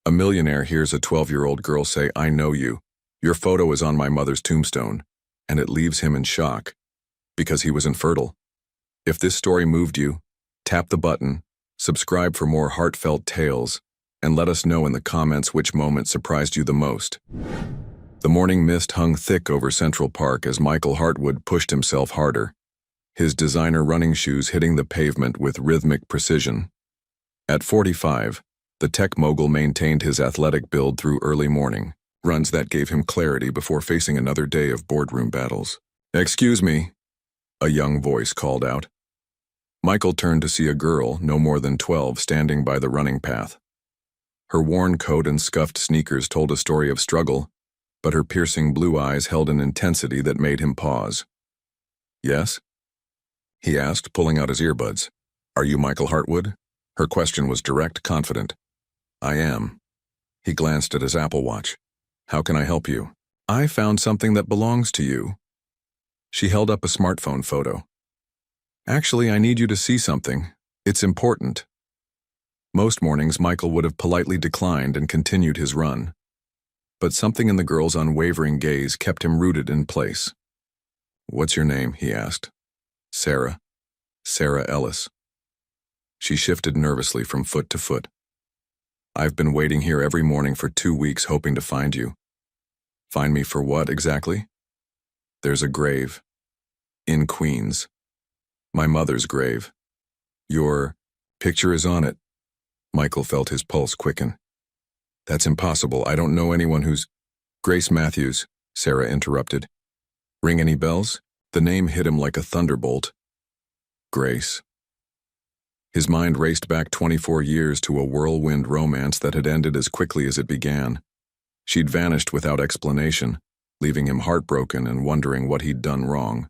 A millionaire hears a 12-year-old girl say, "I know you. Your photo is on my mother's tombstone," and it leaves him in shock because he was infertile. If this story moved you, tap the button, subscribe for more heartfelt tales, and let us know in the comments which moment surprised you the most. The morning mist hung thick over Central Park as Michael Hartwood pushed himself harder, his designer running shoes hitting the pavement with rhythmic precision. At 45, the tech mogul maintained his athletic build through early morning runs that gave him clarity before facing another day of boardroom battles. "Excuse me," a young voice called out. Michael turned to see a girl, no more than 12, standing by the running path. Her worn coat and scuffed sneakers told a story of struggle, but her piercing blue eyes held an intensity that made him pause. "Yes?" he asked, pulling out his earbuds. "Are you Michael Hartwood?" Her question was direct, confident. "I am." He glanced at his Apple Watch. "How can I help you?" "I found something that belongs to you." She held up a smartphone photo. "Actually, I need you to see something. It's important." Most mornings, Michael would have politely declined and continued his run. But something in the girl's unwavering gaze kept him rooted in place. "What's your name?" he asked. "Sarah. Sarah Ellis." She shifted nervously from foot to foot. "I've been waiting here every morning for 2 weeks hoping to find you." "Find me for what exactly?" "There's a grave. In Queens. My mother's grave. Your picture is on it." Michael felt his pulse quicken. "That's impossible. I don't know anyone who's—" "Grace Matthews," Sarah interrupted. "Ring any bells?" The name hit him like a thunderbolt. Grace. His mind raced back 24 years to a whirlwind romance that had ended as quickly as it began. She'd vanished without explanation, leaving him heartbroken and wondering what he'd done wrong.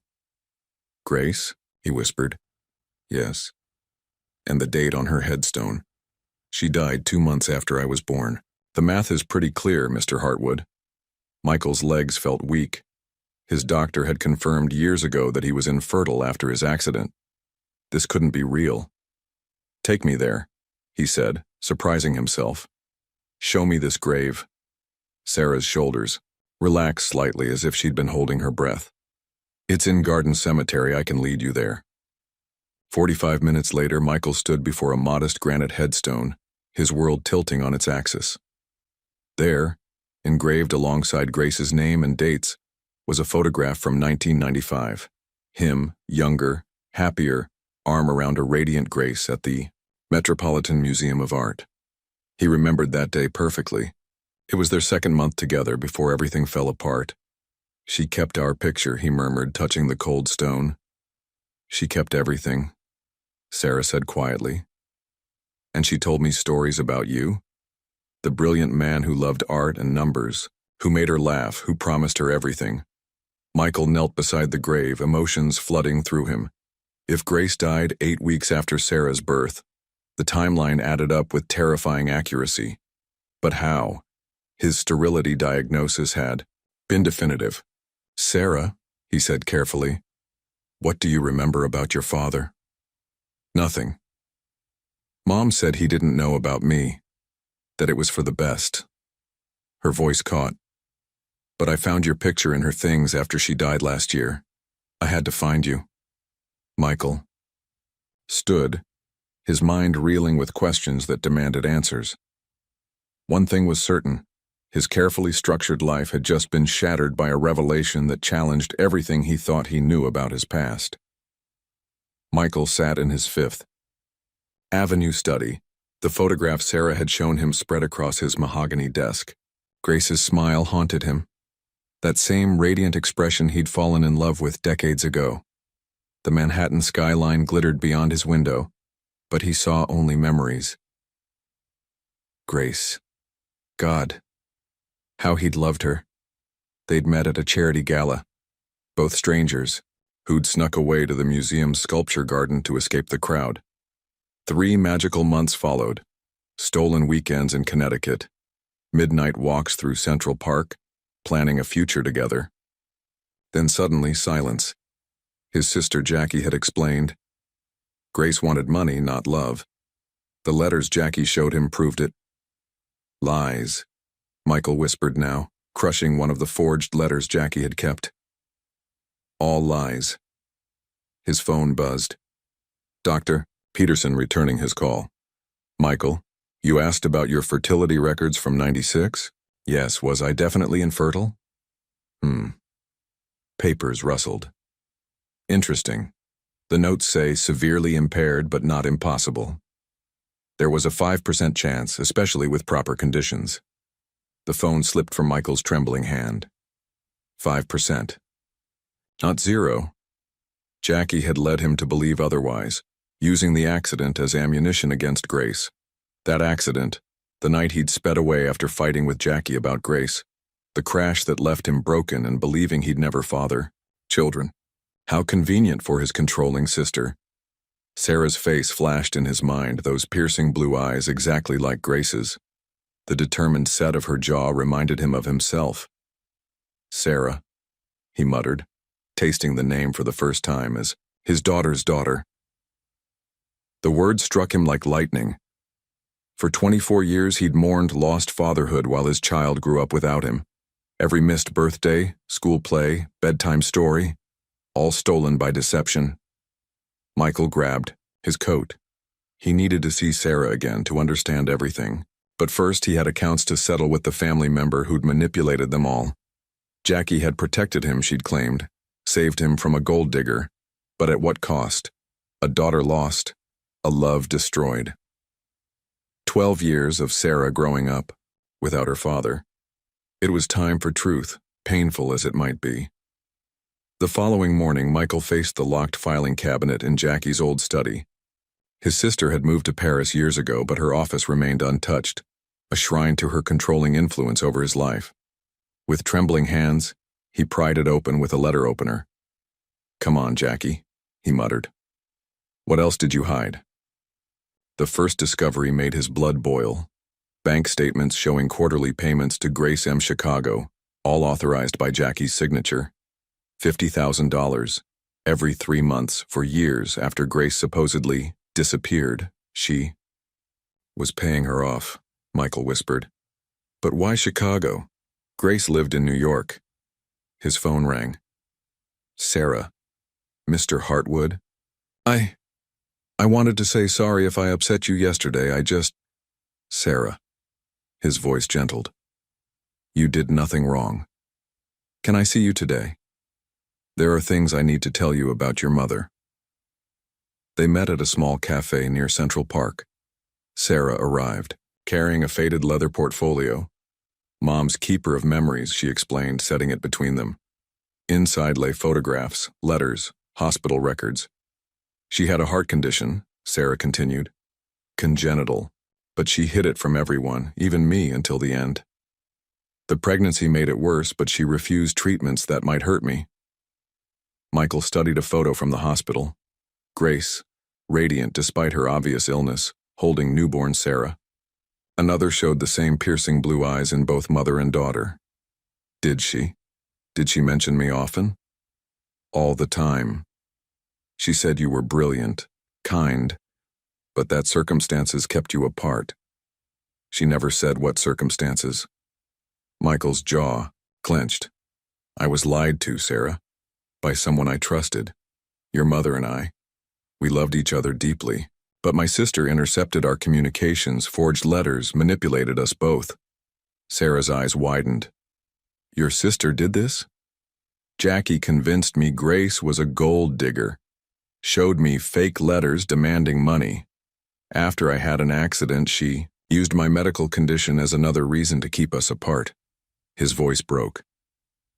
"Grace?" he whispered. "Yes. And the date on her headstone. She died 2 months after I was born. The math is pretty clear, Mr. Hartwood." Michael's legs felt weak. His doctor had confirmed years ago that he was infertile after his accident. This couldn't be real. "Take me there," he said, surprising himself. "Show me this grave." Sarah's shoulders relaxed slightly as if she'd been holding her breath. "It's in Garden Cemetery. I can lead you there." 45 minutes later, Michael stood before a modest granite headstone, his world tilting on its axis. There, engraved alongside Grace's name and dates, was a photograph from 1995. Him, younger, happier, arm around a radiant Grace at the Metropolitan Museum of Art. He remembered that day perfectly. It was their second month together before everything fell apart. "She kept our picture," he murmured, touching the cold stone. "She kept everything," Sarah said quietly. "And she told me stories about you. The brilliant man who loved art and numbers, who made her laugh, who promised her everything." Michael knelt beside the grave, emotions flooding through him. If Grace died 8 weeks after Sarah's birth, the timeline added up with terrifying accuracy. But how? His sterility diagnosis had been definitive. "Sarah," he said carefully, "what do you remember about your father?" "Nothing. Mom said he didn't know about me, that it was for the best." Her voice caught. "But I found your picture in her things after she died last year. I had to find you." Michael stood, his mind reeling with questions that demanded answers. One thing was certain. His carefully structured life had just been shattered by a revelation that challenged everything he thought he knew about his past. Michael sat in his Fifth Avenue study, the photograph Sarah had shown him spread across his mahogany desk. Grace's smile haunted him. That same radiant expression he'd fallen in love with decades ago. The Manhattan skyline glittered beyond his window, but he saw only memories. Grace. God. How he'd loved her. They'd met at a charity gala, both strangers, who'd snuck away to the museum's sculpture garden to escape the crowd. 3 magical months followed, stolen weekends in Connecticut, midnight walks through Central Park, planning a future together. Then suddenly silence. His sister Jackie had explained. Grace wanted money, not love. The letters Jackie showed him proved it. Lies, Michael whispered now, crushing one of the forged letters Jackie had kept. All lies. His phone buzzed. Doctor, Peterson returning his call. Michael, you asked about your fertility records from '96? Yes, was I definitely infertile? Papers rustled. Interesting. The notes say severely impaired but not impossible. There was a 5% chance, especially with proper conditions. The phone slipped from Michael's trembling hand. 5%. Not zero. Jackie had led him to believe otherwise, using the accident as ammunition against Grace. That accident, the night he'd sped away after fighting with Jackie about Grace, the crash that left him broken and believing he'd never father children. How convenient for his controlling sister. Sarah's face flashed in his mind, those piercing blue eyes exactly like Grace's. The determined set of her jaw reminded him of himself. Sarah, he muttered, tasting the name for the first time as his daughter's daughter. The word struck him like lightning. For 24 years he'd mourned lost fatherhood while his child grew up without him. Every missed birthday, school play, bedtime story, all stolen by deception. Michael grabbed his coat. He needed to see Sarah again to understand everything, but first he had accounts to settle with the family member who'd manipulated them all. Jackie had protected him, she'd claimed, saved him from a gold digger, but at what cost? A daughter lost, a love destroyed. 12 years of Sarah growing up without her father. It was time for truth, painful as it might be. The following morning, Michael faced the locked filing cabinet in Jackie's old study. His sister had moved to Paris years ago, but her office remained untouched, a shrine to her controlling influence over his life. With trembling hands, he pried it open with a letter opener. "Come on, Jackie," he muttered. "What else did you hide?" The first discovery made his blood boil. Bank statements showing quarterly payments to Grace M. Chicago, all authorized by Jackie's signature. $50,000 every 3 months for years after Grace supposedly disappeared. She was paying her off, Michael whispered. But why Chicago? Grace lived in New York. His phone rang. Sarah. Mr. Hartwood? I wanted to say sorry if I upset you yesterday. Sarah. His voice gentled. You did nothing wrong. Can I see you today? There are things I need to tell you about your mother. They met at a small cafe near Central Park. Sarah arrived, carrying a faded leather portfolio. Mom's keeper of memories, she explained, setting it between them. Inside lay photographs, letters, hospital records. She had a heart condition, Sarah continued. Congenital, but she hid it from everyone, even me, until the end. The pregnancy made it worse, but she refused treatments that might hurt me. Michael studied a photo from the hospital. Grace, radiant despite her obvious illness, holding newborn Sarah. Another showed the same piercing blue eyes in both mother and daughter. Did she mention me often? All the time. She said you were brilliant, kind, but that circumstances kept you apart. She never said what circumstances. Michael's jaw clenched. I was lied to, Sarah, by someone I trusted. Your mother and I. We loved each other deeply, but my sister intercepted our communications, forged letters, manipulated us both. Sarah's eyes widened. Your sister did this? Jackie convinced me Grace was a gold digger. Showed me fake letters demanding money. After I had an accident, she used my medical condition as another reason to keep us apart. His voice broke.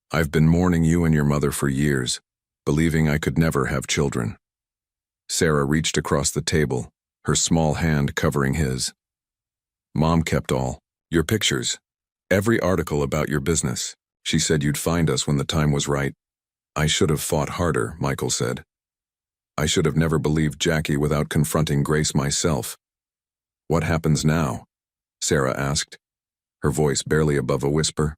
I've been mourning you and your mother for years, believing I could never have children. Sarah reached across the table, her small hand covering his. Mom kept all your pictures, every article about your business. She said you'd find us when the time was right. I should have fought harder, Michael said. I should have never believed Jackie without confronting Grace myself. What happens now? Sarah asked, her voice barely above a whisper.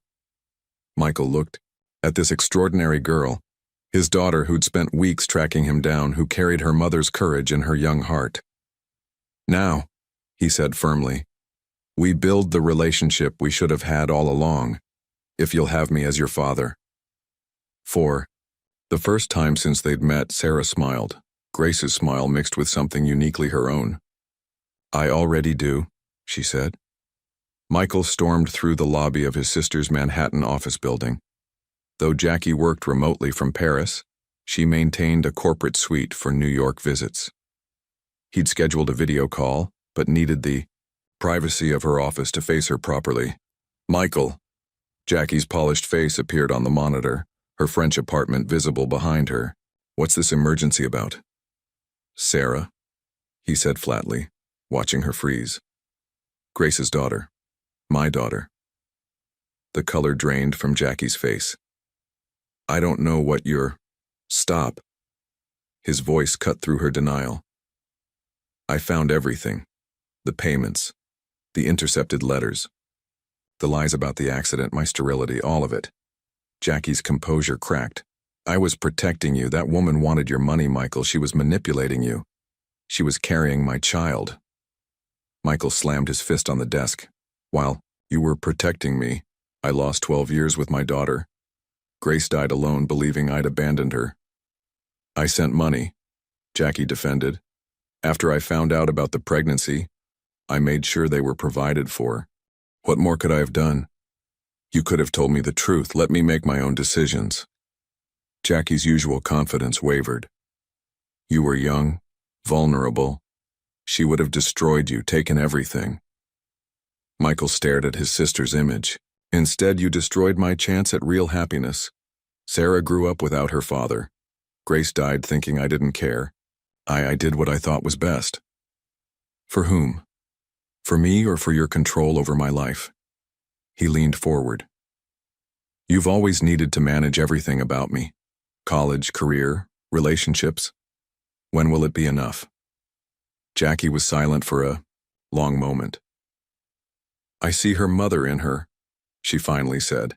Michael looked at this extraordinary girl, his daughter who'd spent weeks tracking him down, who carried her mother's courage in her young heart. Now, he said firmly, We build the relationship we should have had all along, if you'll have me as your father. 4. The first time since they'd met, Sarah smiled. Grace's smile mixed with something uniquely her own. I already do, she said. Michael stormed through the lobby of his sister's Manhattan office building. Though Jackie worked remotely from Paris, she maintained a corporate suite for New York visits. He'd scheduled a video call, but needed the privacy of her office to face her properly. Michael. Jackie's polished face appeared on the monitor, her French apartment visible behind her. What's this emergency about? Sarah, he said flatly, watching her freeze. Grace's daughter. My daughter. The color drained from Jackie's face. I don't know what you're... Stop. His voice cut through her denial. I found everything. The payments. The intercepted letters. The lies about the accident, my sterility, all of it. Jackie's composure cracked. I was protecting you. That woman wanted your money, Michael. She was manipulating you. She was carrying my child. Michael slammed his fist on the desk. While you were protecting me, I lost 12 years with my daughter. Grace died alone, believing I'd abandoned her. I sent money, Jackie defended. After I found out about the pregnancy, I made sure they were provided for. What more could I have done? You could have told me the truth. Let me make my own decisions. Jackie's usual confidence wavered. You were young, vulnerable. She would have destroyed you, taken everything. Michael stared at his sister's image. Instead, you destroyed my chance at real happiness. Sarah grew up without her father. Grace died thinking I didn't care. I did what I thought was best. For whom? For me or for your control over my life? He leaned forward. You've always needed to manage everything about me. College, career, relationships. When will it be enough? Jackie was silent for a long moment. I see her mother in her, she finally said.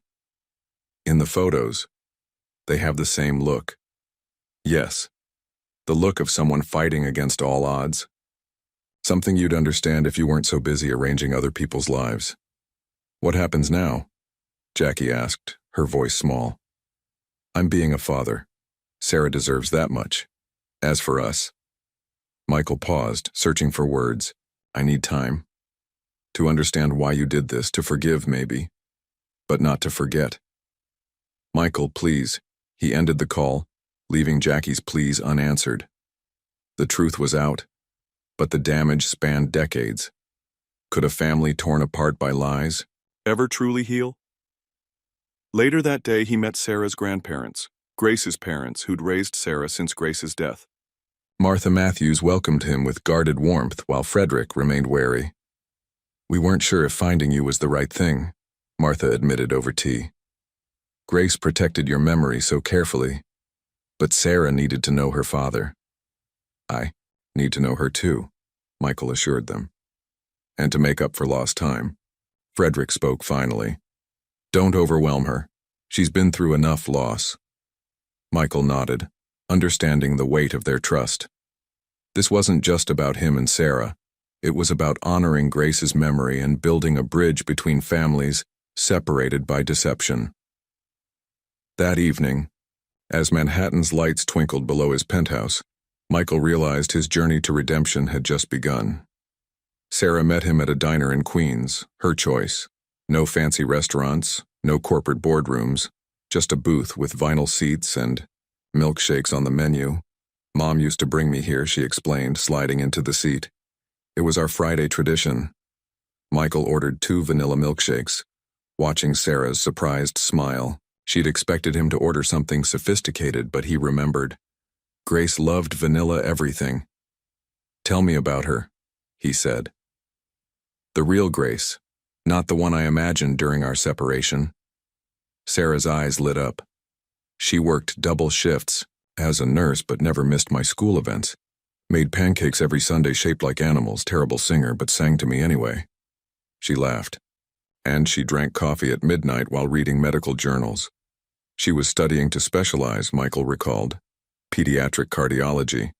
In the photos, they have the same look. Yes, the look of someone fighting against all odds. Something you'd understand if you weren't so busy arranging other people's lives. What happens now? Jackie asked, her voice small. I'm being a father. Sarah deserves that much. As for us... Michael paused, searching for words. I need time. To understand why you did this, to forgive maybe, but not to forget. Michael, please. He ended the call, leaving Jackie's pleas unanswered. The truth was out, but the damage spanned decades. Could a family torn apart by lies ever truly heal? Later that day, he met Sarah's grandparents, Grace's parents, who'd raised Sarah since Grace's death. Martha Matthews welcomed him with guarded warmth while Frederick remained wary. We weren't sure if finding you was the right thing, Martha admitted over tea. Grace protected your memory so carefully, but Sarah needed to know her father. I need to know her too, Michael assured them. And to make up for lost time, Frederick spoke finally. Don't overwhelm her. She's been through enough loss. Michael nodded, understanding the weight of their trust. This wasn't just about him and Sarah. It was about honoring Grace's memory and building a bridge between families separated by deception. That evening, as Manhattan's lights twinkled below his penthouse, Michael realized his journey to redemption had just begun. Sarah met him at a diner in Queens, her choice. No fancy restaurants, no corporate boardrooms, just a booth with vinyl seats and milkshakes on the menu. Mom used to bring me here, she explained, sliding into the seat. It was our Friday tradition. Michael ordered 2 vanilla milkshakes, watching Sarah's surprised smile. She'd expected him to order something sophisticated, but he remembered. Grace loved vanilla everything. Tell me about her, he said. The real Grace, not the one I imagined during our separation. Sarah's eyes lit up. She worked double shifts as a nurse but never missed my school events. Made pancakes every Sunday shaped like animals, terrible singer but sang to me anyway. She laughed. And she drank coffee at midnight while reading medical journals. She was studying to specialize, Michael recalled. Pediatric cardiology.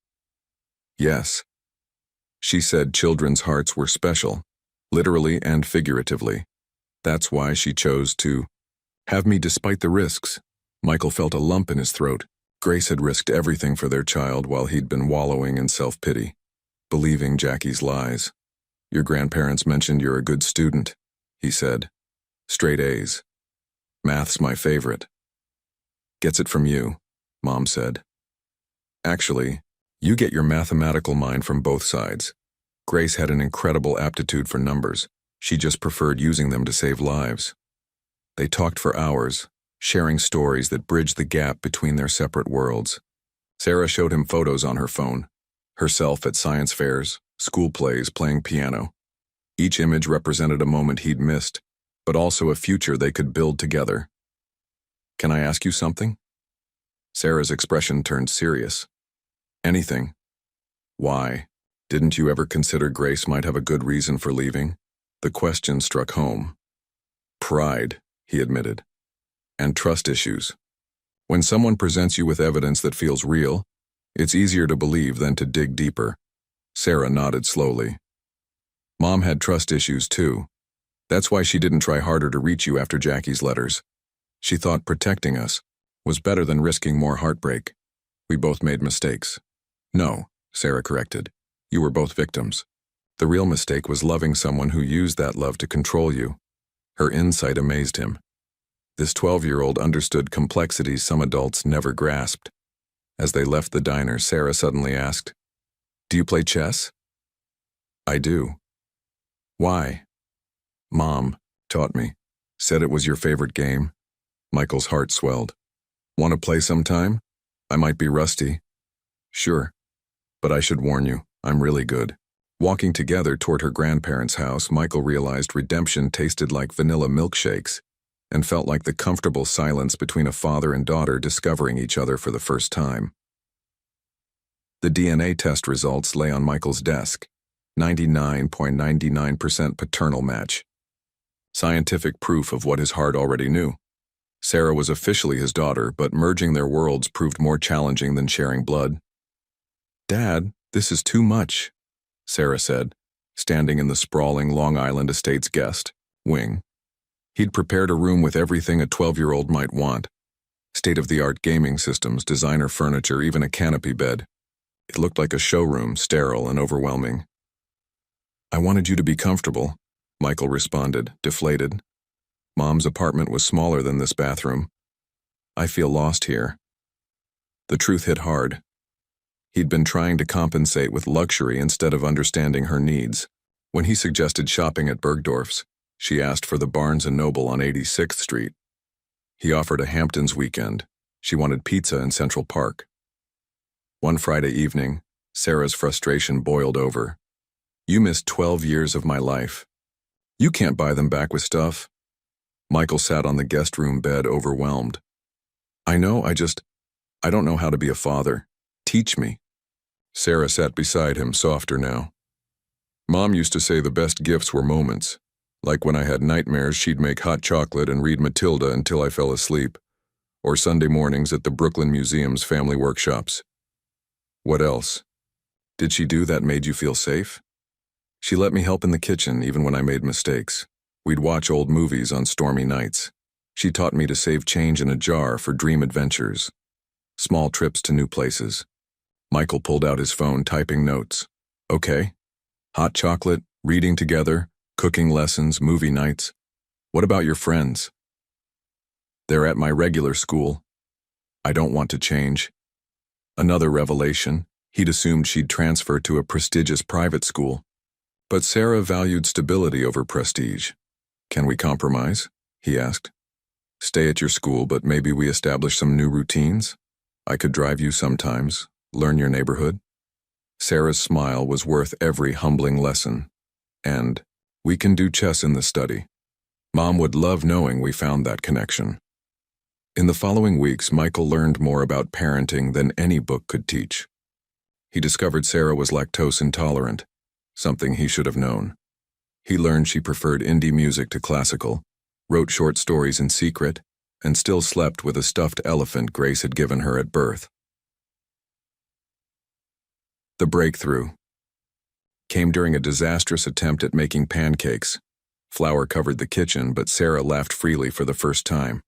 Yes. She said children's hearts were special, literally and figuratively. That's why she chose to have me despite the risks. Michael felt a lump in his throat. Grace had risked everything for their child while he'd been wallowing in self-pity, believing Jackie's lies. Your grandparents mentioned you're a good student, he said. Straight A's. Math's my favorite. Gets it from you, Mom said. Actually, you get your mathematical mind from both sides. Grace had an incredible aptitude for numbers. She just preferred using them to save lives. They talked for hours, sharing stories that bridged the gap between their separate worlds. Sarah showed him photos on her phone, herself at science fairs, school plays, playing piano. Each image represented a moment he'd missed, but also a future they could build together. Can I ask you something? Sarah's expression turned serious. Anything. Why? Didn't you ever consider Grace might have a good reason for leaving? The question struck home. Pride, he admitted. And trust issues. When someone presents you with evidence that feels real, it's easier to believe than to dig deeper. Sarah nodded slowly. Mom had trust issues too. That's why she didn't try harder to reach you after Jackie's letters. She thought protecting us was better than risking more heartbreak. We both made mistakes. No, Sarah corrected. You were both victims. The real mistake was loving someone who used that love to control you. Her insight amazed him. This 12-year-old understood complexities some adults never grasped. As they left the diner, Sarah suddenly asked, "Do you play chess?" "I do." "Why?" "Mom taught me. Said it was your favorite game." Michael's heart swelled. "Want to play sometime? I might be rusty." "Sure. But I should warn you, I'm really good." Walking together toward her grandparents' house, Michael realized redemption tasted like vanilla milkshakes and felt like the comfortable silence between a father and daughter discovering each other for the first time. The DNA test results lay on Michael's desk. 99.99% paternal match. Scientific proof of what his heart already knew. Sarah was officially his daughter, but merging their worlds proved more challenging than sharing blood. "Dad, this is too much," Sarah said, standing in the sprawling Long Island Estates guest wing. He'd prepared a room with everything a 12-year-old might want. State-of-the-art gaming systems, designer furniture, even a canopy bed. It looked like a showroom, sterile and overwhelming. "I wanted you to be comfortable," Michael responded, deflated. "Mom's apartment was smaller than this bathroom. I feel lost here." The truth hit hard. He'd been trying to compensate with luxury instead of understanding her needs. When he suggested shopping at Bergdorf's, she asked for the Barnes & Noble on 86th Street. He offered a Hamptons weekend. She wanted pizza in Central Park. One Friday evening, Sarah's frustration boiled over. "You missed 12 years of my life. You can't buy them back with stuff." Michael sat on the guest room bed, overwhelmed. "I know, I don't know how to be a father. Teach me." Sarah sat beside him, softer now. "Mom used to say the best gifts were moments. Like when I had nightmares, she'd make hot chocolate and read Matilda until I fell asleep. Or Sunday mornings at the Brooklyn Museum's family workshops." "What else? Did she do that made you feel safe?" "She let me help in the kitchen even when I made mistakes. We'd watch old movies on stormy nights. She taught me to save change in a jar for dream adventures. Small trips to new places." Michael pulled out his phone, typing notes. "Okay. Hot chocolate, reading together, cooking lessons, movie nights. What about your friends?" "They're at my regular school. I don't want to change." Another revelation. He'd assumed she'd transfer to a prestigious private school. But Sarah valued stability over prestige. "Can we compromise?" he asked. "Stay at your school, but maybe we establish some new routines? I could drive you sometimes, learn your neighborhood." Sarah's smile was worth every humbling lesson. And, "We can do chess in the study." Mom would love knowing we found that connection. In the following weeks, Michael learned more about parenting than any book could teach. He discovered Sarah was lactose intolerant, something he should have known. He learned she preferred indie music to classical, wrote short stories in secret, and still slept with a stuffed elephant Grace had given her at birth. The breakthrough. came during a disastrous attempt at making pancakes. Flour covered the kitchen, but Sarah laughed freely for the first time.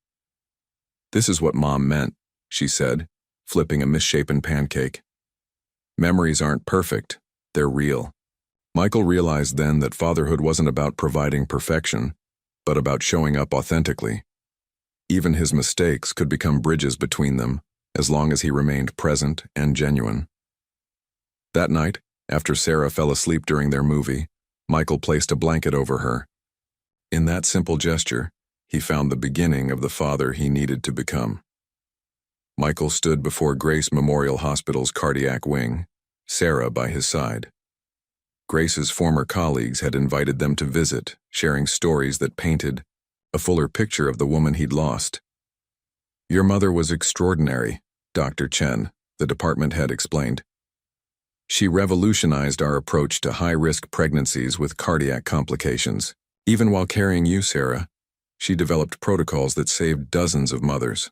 "This is what Mom meant," she said, flipping a misshapen pancake. "Memories aren't perfect, they're real." Michael realized then that fatherhood wasn't about providing perfection, but about showing up authentically. Even his mistakes could become bridges between them, as long as he remained present and genuine. That night, after Sarah fell asleep during their movie, Michael placed a blanket over her. In that simple gesture, he found the beginning of the father he needed to become. Michael stood before Grace Memorial Hospital's cardiac wing, Sarah by his side. Grace's former colleagues had invited them to visit, sharing stories that painted a fuller picture of the woman he'd lost. "Your mother was extraordinary," Dr. Chen, the department head, explained. "She revolutionized our approach to high-risk pregnancies with cardiac complications. Even while carrying you, Sarah, she developed protocols that saved dozens of mothers."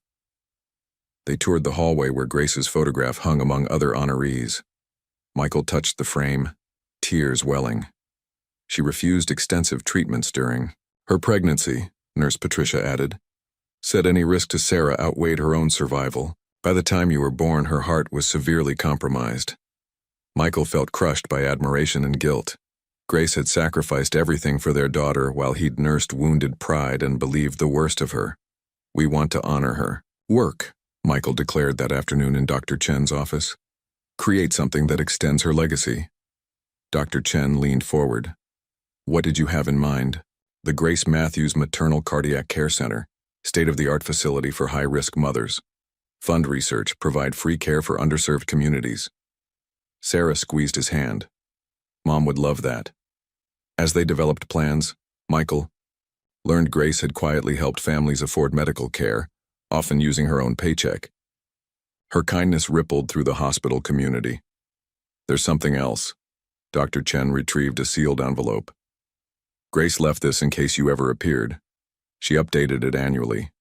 They toured the hallway where Grace's photograph hung among other honorees. Michael touched the frame, tears welling. She refused extensive treatments during her pregnancy, Nurse Patricia added. Said any risk to Sarah outweighed her own survival. By the time you were born, her heart was severely compromised. Michael felt crushed by admiration and guilt. Grace had sacrificed everything for their daughter while he'd nursed wounded pride and believed the worst of her. "We want to honor her. Work," Michael declared that afternoon in Dr. Chen's office. "Create something that extends her legacy." Dr. Chen leaned forward. "What did you have in mind?" "The Grace Matthews Maternal Cardiac Care Center, state-of-the-art facility for high-risk mothers. Fund research, provide free care for underserved communities." Sarah squeezed his hand. "Mom would love that." As they developed plans, Michael learned Grace had quietly helped families afford medical care, often using her own paycheck. Her kindness rippled through the hospital community. "There's something else." Dr. Chen retrieved a sealed envelope. "Grace left this in case you ever appeared. She updated it annually."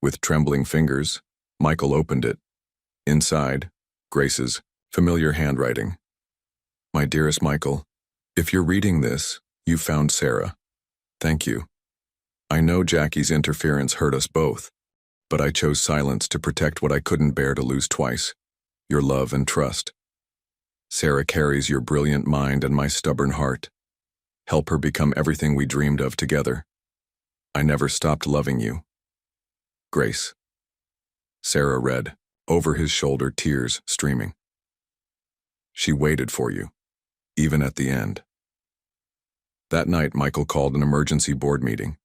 With trembling fingers, Michael opened it. Inside, Grace's familiar handwriting. "My dearest Michael, if you're reading this, you found Sarah. Thank you. I know Jackie's interference hurt us both, but I chose silence to protect what I couldn't bear to lose twice, your love and trust. Sarah carries your brilliant mind and my stubborn heart. Help her become everything we dreamed of together. I never stopped loving you. Grace." Sarah read, over his shoulder, tears streaming. "She waited for you, even at the end." That night, Michael called an emergency board meeting.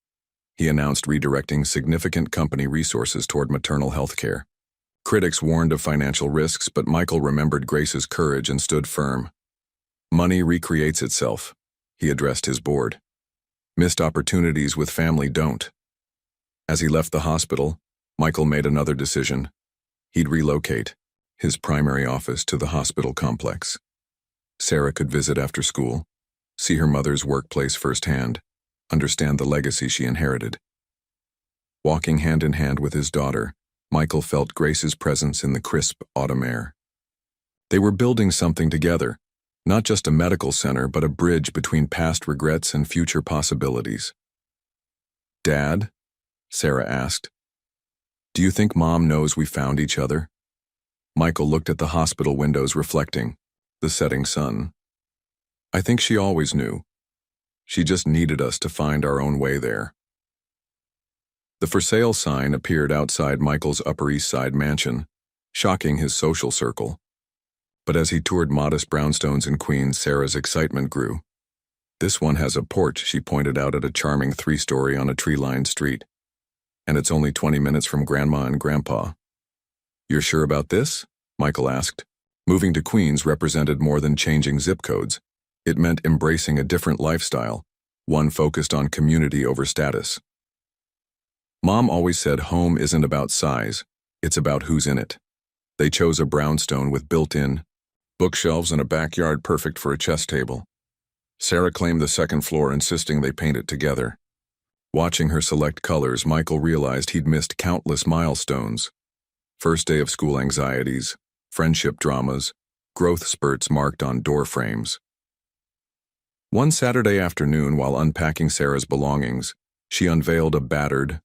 He announced redirecting significant company resources toward maternal health care. Critics warned of financial risks, but Michael remembered Grace's courage and stood firm. "Money recreates itself," he addressed his board. "Missed opportunities with family don't." As he left the hospital, Michael made another decision. He'd relocate his primary office to the hospital complex. Sarah could visit after school, see her mother's workplace firsthand, understand the legacy she inherited. Walking hand in hand with his daughter, Michael felt Grace's presence in the crisp autumn air. They were building something together, not just a medical center, but a bridge between past regrets and future possibilities. "Dad?" Sarah asked. "Do you think Mom knows we found each other?" Michael looked at the hospital windows, reflecting the setting sun. "I think she always knew. She just needed us to find our own way there." The for sale sign appeared outside Michael's Upper East Side mansion, shocking his social circle. But as he toured modest brownstones in Queens, Sarah's excitement grew. "This one has a porch," she pointed out, at a charming 3-story on a tree-lined street. "And it's only 20 minutes from Grandma and Grandpa." "You're sure about this?" Michael asked. Moving to Queens represented more than changing zip codes. It meant embracing a different lifestyle, one focused on community over status. "Mom always said home isn't about size, it's about who's in it." They chose a brownstone with built-in bookshelves and a backyard perfect for a chess table. Sarah claimed the second floor, insisting they paint it together. Watching her select colors, Michael realized he'd missed countless milestones. First day of school anxieties, friendship dramas, growth spurts marked on door frames. One Saturday afternoon, while unpacking Sarah's belongings, she unveiled a battered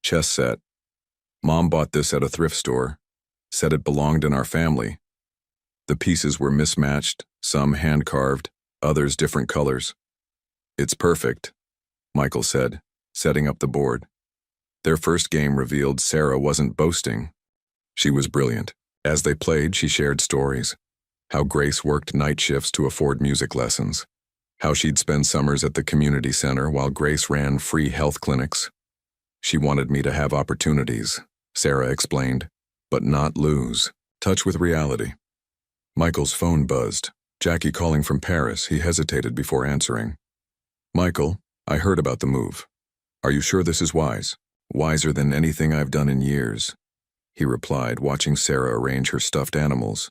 chess set. Mom bought this at a thrift store, said it belonged in our family. The pieces were mismatched, some hand-carved, others different colors. It's perfect, Michael said, setting up the board. Their first game revealed Sarah wasn't boasting. She was brilliant. As they played, she shared stories. How Grace worked night shifts to afford music lessons. How she'd spend summers at the community center while Grace ran free health clinics. She wanted me to have opportunities, Sarah explained, but not lose touch with reality. Michael's phone buzzed. Jackie calling from Paris. He hesitated before answering. Michael, I heard about the move. Are you sure this is wise? Wiser than anything I've done in years, he replied, watching Sarah arrange her stuffed animals.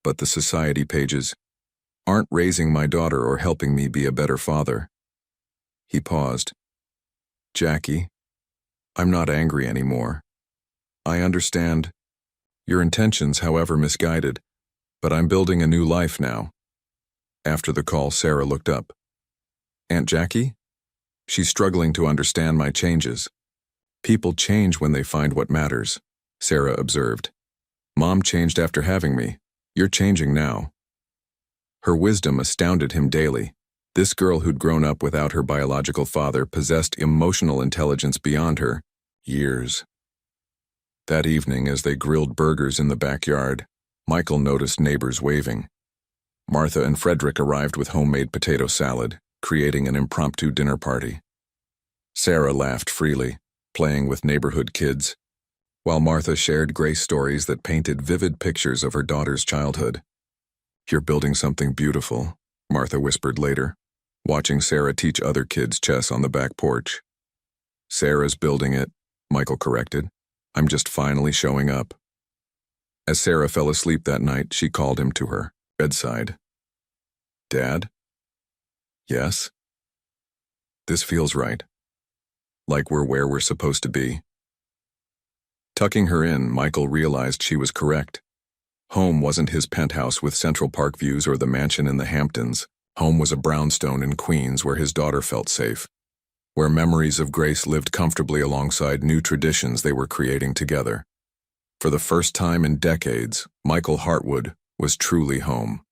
But the society pages aren't raising my daughter or helping me be a better father. He paused. Jackie, I'm not angry anymore. I understand your intentions, however misguided, but I'm building a new life now. After the call, Sarah looked up. Aunt Jackie? She's struggling to understand my changes. People change when they find what matters, Sarah observed. Mom changed after having me. You're changing now. Her wisdom astounded him daily. This girl who'd grown up without her biological father possessed emotional intelligence beyond her years. That evening, as they grilled burgers in the backyard, Michael noticed neighbors waving. Martha and Frederick arrived with homemade potato salad, creating an impromptu dinner party. Sarah laughed freely, playing with neighborhood kids, while Martha shared Grace stories that painted vivid pictures of her daughter's childhood. You're building something beautiful, Martha whispered later, watching Sarah teach other kids chess on the back porch. Sarah's building it, Michael corrected. I'm just finally showing up. As Sarah fell asleep that night, she called him to her bedside. Dad? Yes? This feels right. Like we're where we're supposed to be. Tucking her in, Michael realized she was correct. Home wasn't his penthouse with Central Park views or the mansion in the Hamptons. Home was a brownstone in Queens where his daughter felt safe, where memories of Grace lived comfortably alongside new traditions they were creating together. For the first time in decades, Michael Hartwood was truly home.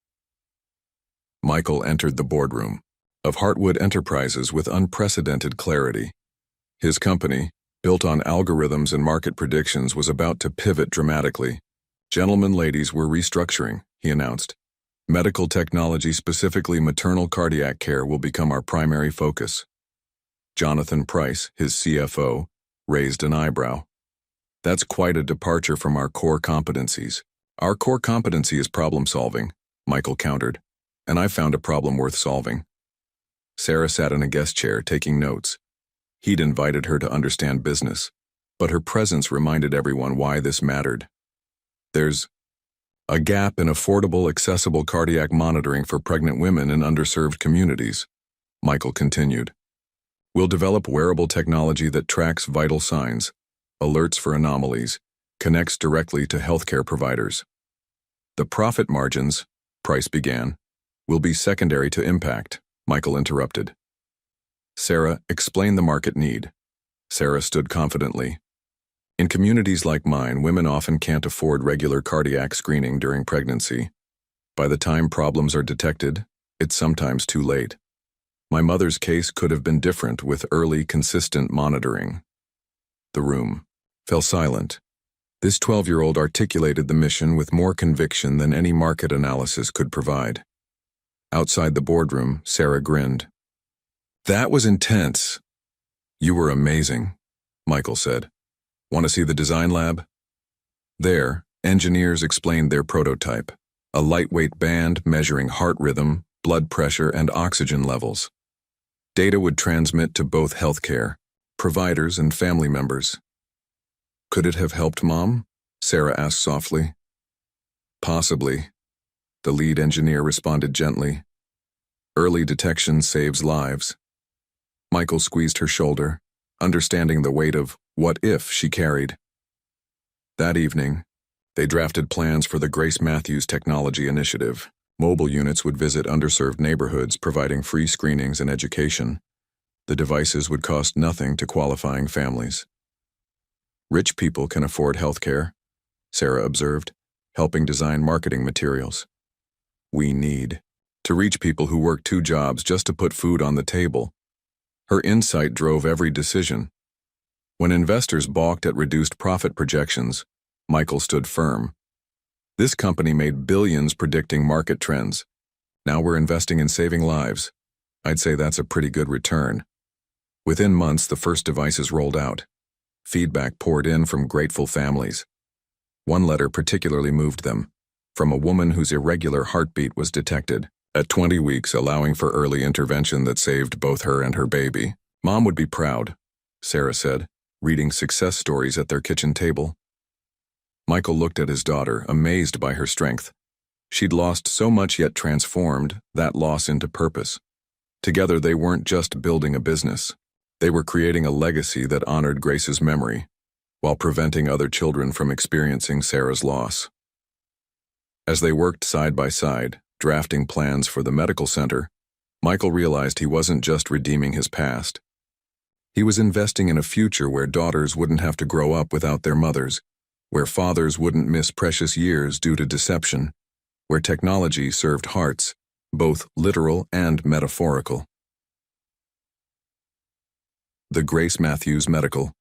Michael entered the boardroom of Hartwood Enterprises with unprecedented clarity. His company, built on algorithms and market predictions, was about to pivot dramatically. Gentlemen, ladies, we're restructuring, he announced. Medical technology, specifically maternal cardiac care, will become our primary focus. Jonathan Price, his CFO, raised an eyebrow. That's quite a departure from our core competencies. Our core competency is problem solving, Michael countered, and I found a problem worth solving. Sarah sat in a guest chair taking notes. He'd invited her to understand business, but her presence reminded everyone why this mattered. There's a gap in affordable, accessible cardiac monitoring for pregnant women in underserved communities, Michael continued. We'll develop wearable technology that tracks vital signs, alerts for anomalies, connects directly to healthcare providers. The profit margins, Price began, will be secondary to impact, Michael interrupted. Sarah, explain the market need. Sarah stood confidently. In communities like mine, women often can't afford regular cardiac screening during pregnancy. By the time problems are detected, it's sometimes too late. My mother's case could have been different with early, consistent monitoring. The room fell silent. This 12-year-old articulated the mission with more conviction than any market analysis could provide. Outside the boardroom, Sarah grinned. That was intense. You were amazing, Michael said. Want to see the design lab? There, engineers explained their prototype, a lightweight band measuring heart rhythm, blood pressure, and oxygen levels. Data would transmit to both healthcare providers and family members. Could it have helped Mom? Sarah asked softly. Possibly, the lead engineer responded gently. Early detection saves lives. Michael squeezed her shoulder, understanding the weight of what if she carried. That evening, they drafted plans for the Grace Matthews Technology Initiative. Mobile units would visit underserved neighborhoods, providing free screenings and education. The devices would cost nothing to qualifying families. Rich people can afford health care, Sarah observed, helping design marketing materials. We need to reach people who work 2 jobs just to put food on the table. Her insight drove every decision. When investors balked at reduced profit projections, Michael stood firm. This company made billions predicting market trends. Now we're investing in saving lives. I'd say that's a pretty good return. Within months, the first devices rolled out. Feedback poured in from grateful families. One letter particularly moved them, from a woman whose irregular heartbeat was detected at 20 weeks, allowing for early intervention that saved both her and her baby. Mom would be proud, Sarah said, reading success stories at their kitchen table. Michael looked at his daughter, amazed by her strength. She'd lost so much yet transformed that loss into purpose. Together, they weren't just building a business. They were creating a legacy that honored Grace's memory, while preventing other children from experiencing Sarah's loss. As they worked side by side, drafting plans for the medical center, Michael realized he wasn't just redeeming his past. He was investing in a future where daughters wouldn't have to grow up without their mothers, where fathers wouldn't miss precious years due to deception, where technology served hearts, both literal and metaphorical. The Grace Matthews Medical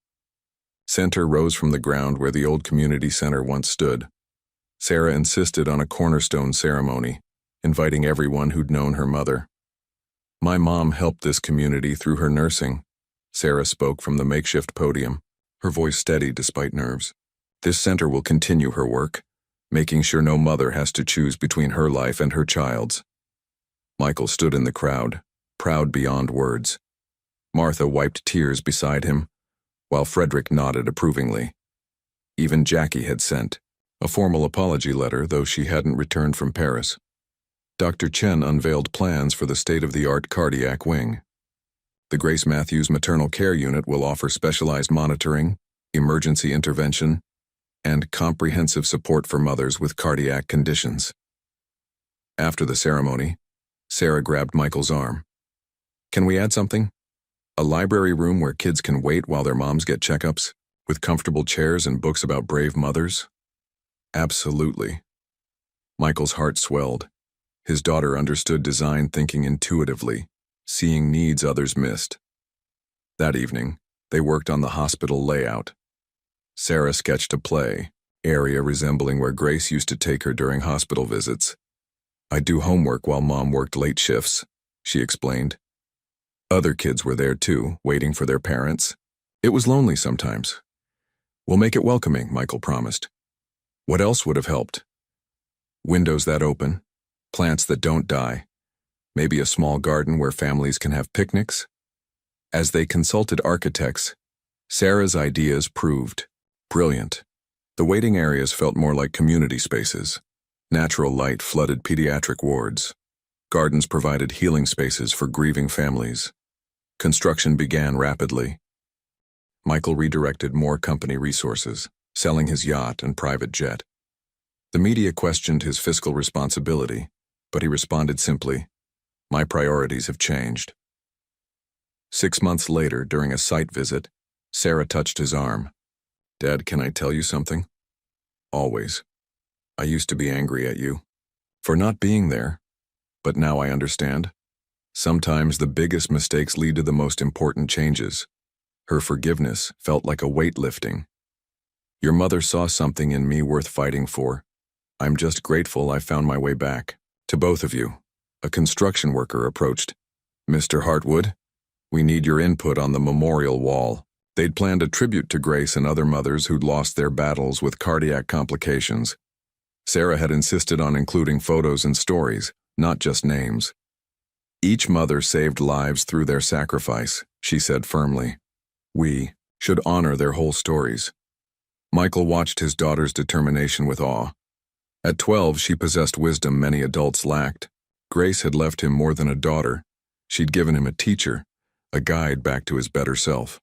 Center rose from the ground where the old community center once stood. Sarah insisted on a cornerstone ceremony, inviting everyone who'd known her mother. My mom helped this community through her nursing, Sarah spoke from the makeshift podium, her voice steady despite nerves. This center will continue her work, making sure no mother has to choose between her life and her child's. Michael stood in the crowd, proud beyond words. Martha wiped tears beside him, while Frederick nodded approvingly. Even Jackie had sent a formal apology letter, though she hadn't returned from Paris. Dr. Chen unveiled plans for the state-of-the-art cardiac wing. The Grace Matthews Maternal Care Unit will offer specialized monitoring, emergency intervention, and comprehensive support for mothers with cardiac conditions. After the ceremony, Sarah grabbed Michael's arm. Can we add something? A library room where kids can wait while their moms get checkups, with comfortable chairs and books about brave mothers? Absolutely. Michael's heart swelled. His daughter understood design thinking intuitively, seeing needs others missed. That evening, they worked on the hospital layout. Sarah sketched a play area resembling where Grace used to take her during hospital visits. I'd do homework while Mom worked late shifts, she explained. Other kids were there too, waiting for their parents. It was lonely sometimes. We'll make it welcoming, Michael promised. What else would have helped? Windows that open, plants that don't die, maybe a small garden where families can have picnics. As they consulted architects, Sarah's ideas proved brilliant. The waiting areas felt more like community spaces. Natural light flooded pediatric wards. Gardens provided healing spaces for grieving families. Construction began rapidly. Michael redirected more company resources, selling his yacht and private jet. The media questioned his fiscal responsibility, but he responded simply, "My priorities have changed." 6 months later, during a site visit, Sarah touched his arm. "Dad, can I tell you something?" "Always. I used to be angry at you for not being there, but now I understand. Sometimes the biggest mistakes lead to the most important changes." Her forgiveness felt like a weight lifting. "Your mother saw something in me worth fighting for. I'm just grateful I found my way back." To both of you, a construction worker approached. "Mr. Hartwood, we need your input on the memorial wall." They'd planned a tribute to Grace and other mothers who'd lost their battles with cardiac complications. Sarah had insisted on including photos and stories, not just names. "Each mother saved lives through their sacrifice," she said firmly. "We should honor their whole stories." Michael watched his daughter's determination with awe. At 12, she possessed wisdom many adults lacked. Grace had left him more than a daughter. She'd given him a teacher, a guide back to his better self.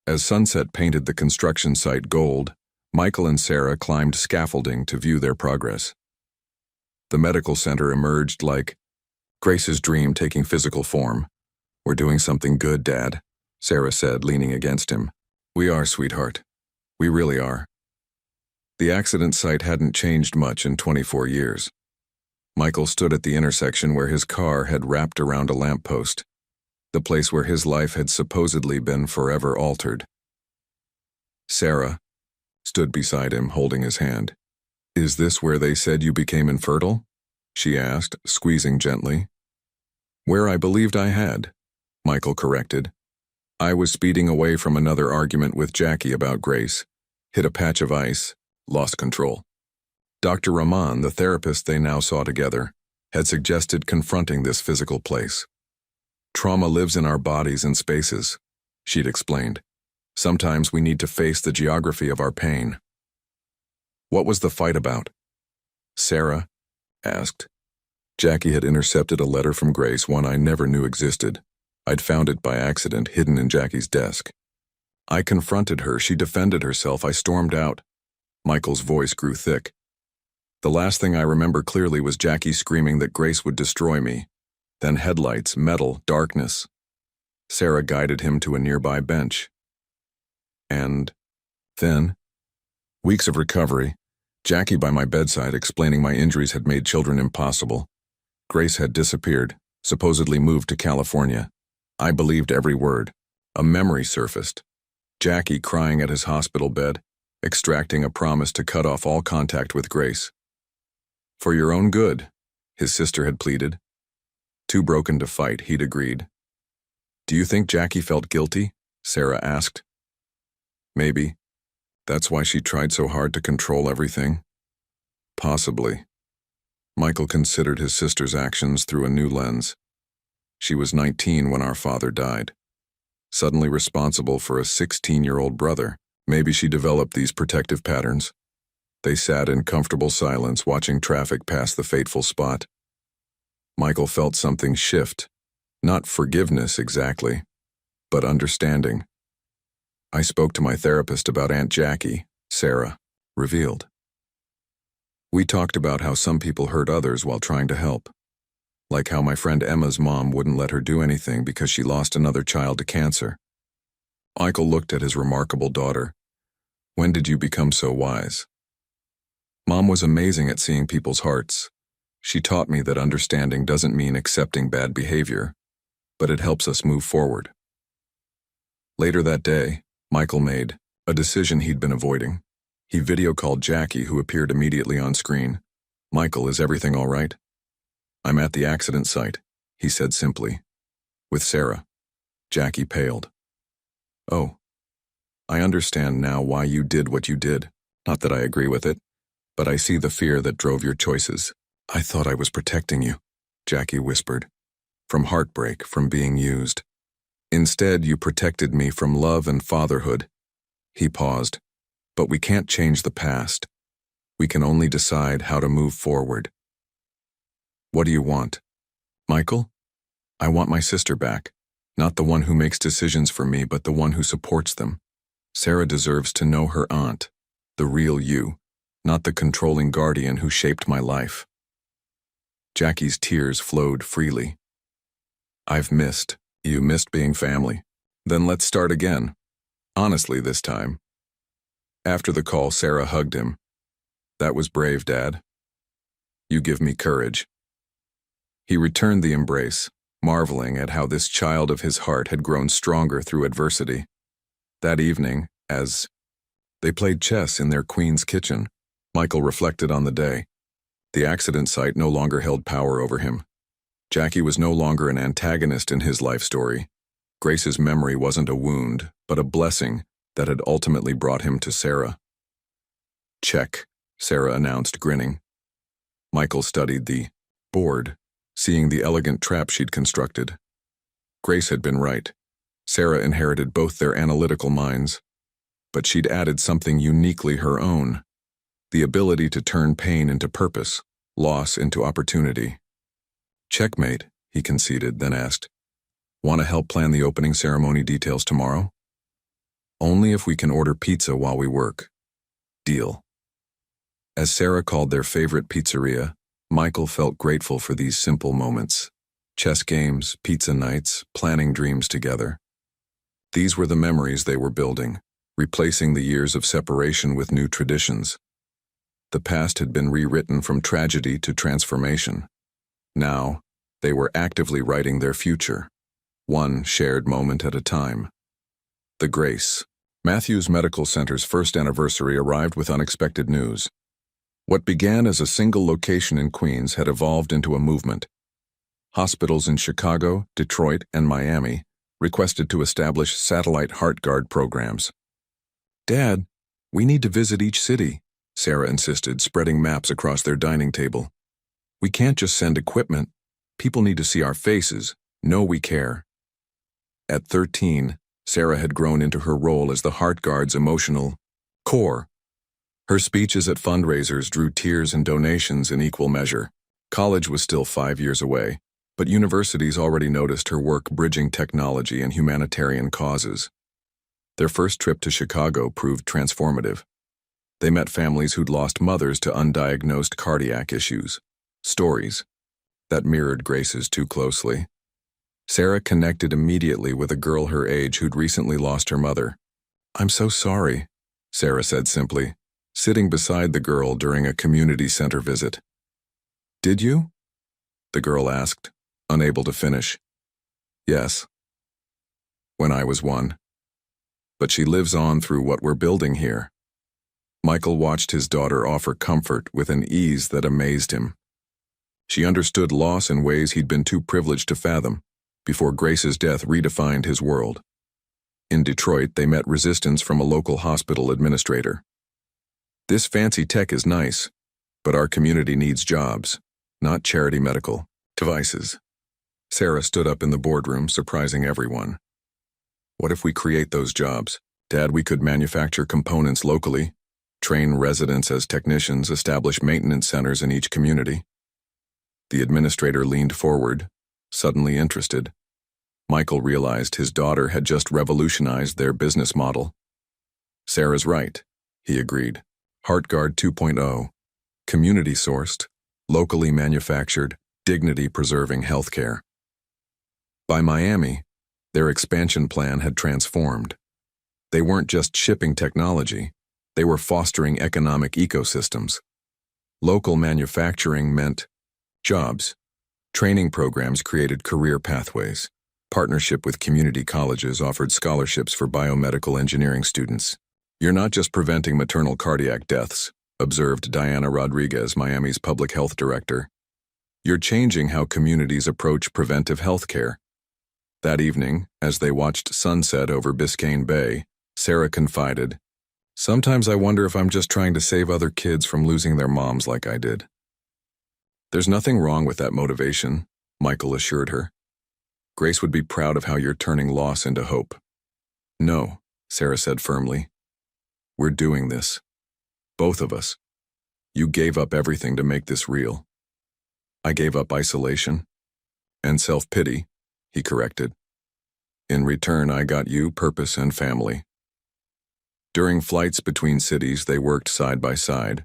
As sunset painted the construction site gold, Michael and Sarah climbed scaffolding to view their progress. The medical center emerged like Grace's dream taking physical form. "We're doing something good, Dad," Sarah said, leaning against him. "We are, sweetheart. We really are." The accident site hadn't changed much in 24 years. Michael stood at the intersection where his car had wrapped around a lamppost, the place where his life had supposedly been forever altered. Sarah stood beside him, holding his hand. "Is this where they said you became infertile?" she asked, squeezing gently. "Where I believed I had," Michael corrected. "I was speeding away from another argument with Jackie about Grace, hit a patch of ice, lost control. Dr. Rahman, the therapist they now saw together, had suggested confronting this physical place. Trauma lives in our bodies and spaces," she'd explained. "Sometimes we need to face the geography of our pain." "What was the fight about?" Sarah asked. Jackie had intercepted a letter from Grace, one I never knew existed. I'd found it by accident, hidden in Jackie's desk. "I confronted her. She defended herself. I stormed out." Michael's voice grew thick. "The last thing I remember clearly was Jackie screaming that Grace would destroy me. Then headlights, metal, darkness." Sarah guided him to a nearby bench. "And then?" "Weeks of recovery. Jackie by my bedside explaining my injuries had made children impossible. Grace had disappeared, supposedly moved to California. I believed every word. A memory surfaced. Jackie crying at his hospital bed, extracting a promise to cut off all contact with Grace. For your own good, his sister had pleaded. Too broken to fight, he'd agreed. Do you think Jackie felt guilty? Sarah asked. Maybe. That's why she tried so hard to control everything. Possibly. Michael considered his sister's actions through a new lens. She was 19 when our father died. Suddenly responsible for a 16-year-old brother. Maybe she developed these protective patterns. They sat in comfortable silence, watching traffic pass the fateful spot. Michael felt something shift. Not forgiveness exactly, but understanding. I spoke to my therapist about Aunt Jackie, Sarah revealed. We talked about how some people hurt others while trying to help. Like how my friend Emma's mom wouldn't let her do anything because she lost another child to cancer. Michael looked at his remarkable daughter. When did you become so wise? Mom was amazing at seeing people's hearts. She taught me that understanding doesn't mean accepting bad behavior, but it helps us move forward. Later that day, Michael made a decision he'd been avoiding. He video called Jackie, who appeared immediately on screen. Michael, is everything all right? I'm at the accident site, he said simply. With Sarah. Jackie paled. Oh. I understand now why you did what you did. Not that I agree with it, but I see the fear that drove your choices. I thought I was protecting you, Jackie whispered. From heartbreak, from being used. Instead, you protected me from love and fatherhood. He paused. But we can't change the past. We can only decide how to move forward. What do you want? Michael? I want my sister back. Not the one who makes decisions for me, but the one who supports them. Sarah deserves to know her aunt, the real you, not the controlling guardian who shaped my life. Jackie's tears flowed freely. I've missed. You missed being family. Then let's start again. Honestly this time. After the call, Sarah hugged him. That was brave, Dad. You give me courage. He returned the embrace, marveling at how this child of his heart had grown stronger through adversity. That evening, as they played chess in their queen's kitchen, Michael reflected on the day. The accident site no longer held power over him. Jackie was no longer an antagonist in his life story. Grace's memory wasn't a wound, but a blessing that had ultimately brought him to Sarah. Check, Sarah announced, grinning. Michael studied the board, seeing the elegant trap she'd constructed. Grace had been right. Sarah inherited both their analytical minds, but she'd added something uniquely her own, the ability to turn pain into purpose, loss into opportunity. Checkmate, he conceded, then asked, Want to help plan the opening ceremony details tomorrow? Only if we can order pizza while we work. Deal. As Sarah called their favorite pizzeria, Michael felt grateful for these simple moments. Chess games, pizza nights, planning dreams together. These were the memories they were building, replacing the years of separation with new traditions. The past had been rewritten from tragedy to transformation. Now, they were actively writing their future, one shared moment at a time. The Grace. Matthews Medical Center's first anniversary arrived with unexpected news. What began as a single location in Queens had evolved into a movement. Hospitals in Chicago, Detroit, and Miami requested to establish satellite HeartGuard programs. "Dad, we need to visit each city," Sarah insisted, spreading maps across their dining table. "We can't just send equipment. People need to see our faces, know we care." At 13, Sarah had grown into her role as the HeartGuard's emotional core. Her speeches at fundraisers drew tears and donations in equal measure. College was still 5 years away, but universities already noticed her work bridging technology and humanitarian causes. Their first trip to Chicago proved transformative. They met families who'd lost mothers to undiagnosed cardiac issues, stories that mirrored Grace's too closely. Sarah connected immediately with a girl her age who'd recently lost her mother. "I'm so sorry," Sarah said simply, sitting beside the girl during a community center visit. "Did you?" the girl asked, unable to finish. "Yes. When I was 1. But she lives on through what we're building here." Michael watched his daughter offer comfort with an ease that amazed him. She understood loss in ways he'd been too privileged to fathom before Grace's death redefined his world. In Detroit, they met resistance from a local hospital administrator. "This fancy tech is nice, but our community needs jobs, not charity medical devices." Sarah stood up in the boardroom, surprising everyone. "What if we create those jobs? Dad, we could manufacture components locally, train residents as technicians, establish maintenance centers in each community." The administrator leaned forward, suddenly interested. Michael realized his daughter had just revolutionized their business model. "Sarah's right," he agreed. HeartGuard 2.0, community-sourced, locally manufactured, dignity-preserving healthcare. By Miami, their expansion plan had transformed. They weren't just shipping technology, they were fostering economic ecosystems. Local manufacturing meant jobs. Training programs created career pathways. Partnership with community colleges offered scholarships for biomedical engineering students. "You're not just preventing maternal cardiac deaths," observed Diana Rodriguez, Miami's public health director. "You're changing how communities approach preventive health care." That evening, as they watched sunset over Biscayne Bay, Sarah confided, "Sometimes I wonder if I'm just trying to save other kids from losing their moms like I did." "There's nothing wrong with that motivation," Michael assured her. "Grace would be proud of how you're turning loss into hope." "No," Sarah said firmly. "We're doing this. Both of us. You gave up everything to make this real." "I gave up isolation and self-pity," he corrected. "In return, I got you purpose and family." During flights between cities, they worked side by side.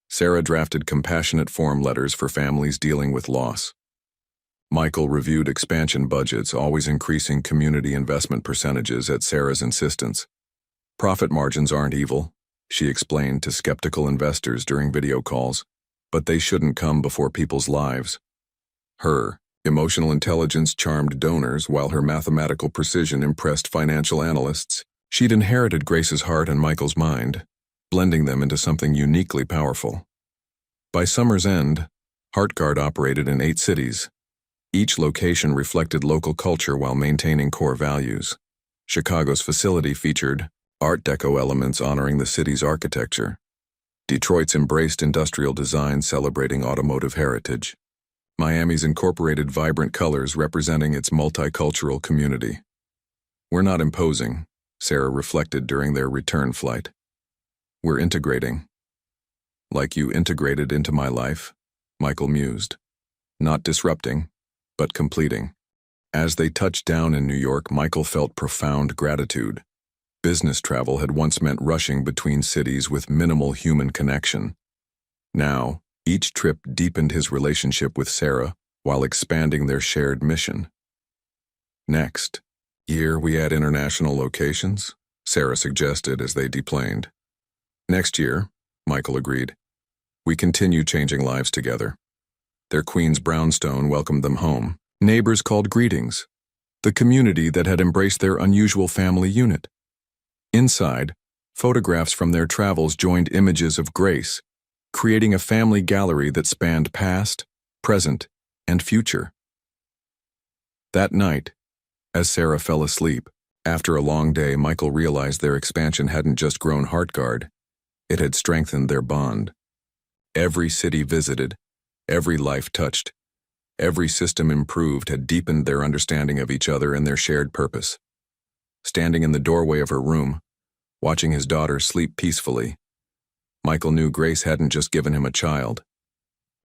Sarah drafted compassionate form letters for families dealing with loss. Michael reviewed expansion budgets, always increasing community investment percentages at Sarah's insistence. "Profit margins aren't evil," she explained to skeptical investors during video calls, "but they shouldn't come before people's lives." Her emotional intelligence charmed donors while her mathematical precision impressed financial analysts. She'd inherited Grace's heart and Michael's mind, blending them into something uniquely powerful. By summer's end, HeartGuard operated in 8 cities. Each location reflected local culture while maintaining core values. Chicago's facility featured Art Deco elements honoring the city's architecture. Detroit's embraced industrial design celebrating automotive heritage. Miami's incorporated vibrant colors representing its multicultural community. "We're not imposing," Sarah reflected during their return flight. "We're integrating." "Like you integrated into my life," Michael mused. "Not disrupting, but completing." As they touched down in New York, Michael felt profound gratitude. Business travel had once meant rushing between cities with minimal human connection. Now, Each trip deepened his relationship with Sarah while expanding their shared mission. Next year, we add international locations, Sarah suggested as they deplaned. Next year, Michael agreed. We continue changing lives together. Their Queen's brownstone welcomed them home. Neighbors called greetings. The community that had embraced their unusual family unit. Inside, photographs from their travels joined images of Grace, creating a family gallery that spanned past, present, and future. That night, as Sarah fell asleep, after a long day, Michael realized their expansion hadn't just grown heartguard, it had strengthened their bond. Every city visited, every life touched, every system improved had deepened their understanding of each other and their shared purpose. Standing in the doorway of her room, watching his daughter sleep peacefully, Michael knew Grace hadn't just given him a child.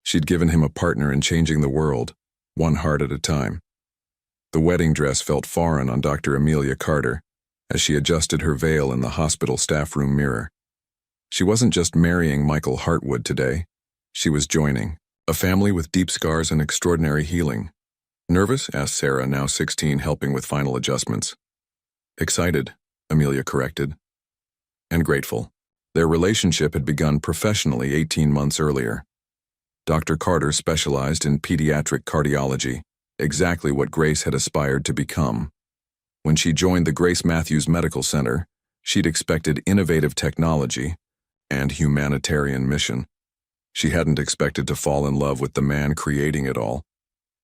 She'd given him a partner in changing the world, one heart at a time. The wedding dress felt foreign on Dr. Amelia Carter as she adjusted her veil in the hospital staff room mirror. She wasn't just marrying Michael Hartwood today, she was joining a family with deep scars and extraordinary healing. Nervous? Asked Sarah, now 16, helping with final adjustments. Excited, Amelia corrected. And grateful. Their relationship had begun professionally 18 months earlier. Dr. Carter specialized in pediatric cardiology, exactly what Grace had aspired to become. When she joined the Grace Matthews Medical Center, she'd expected innovative technology and humanitarian mission. She hadn't expected to fall in love with the man creating it all.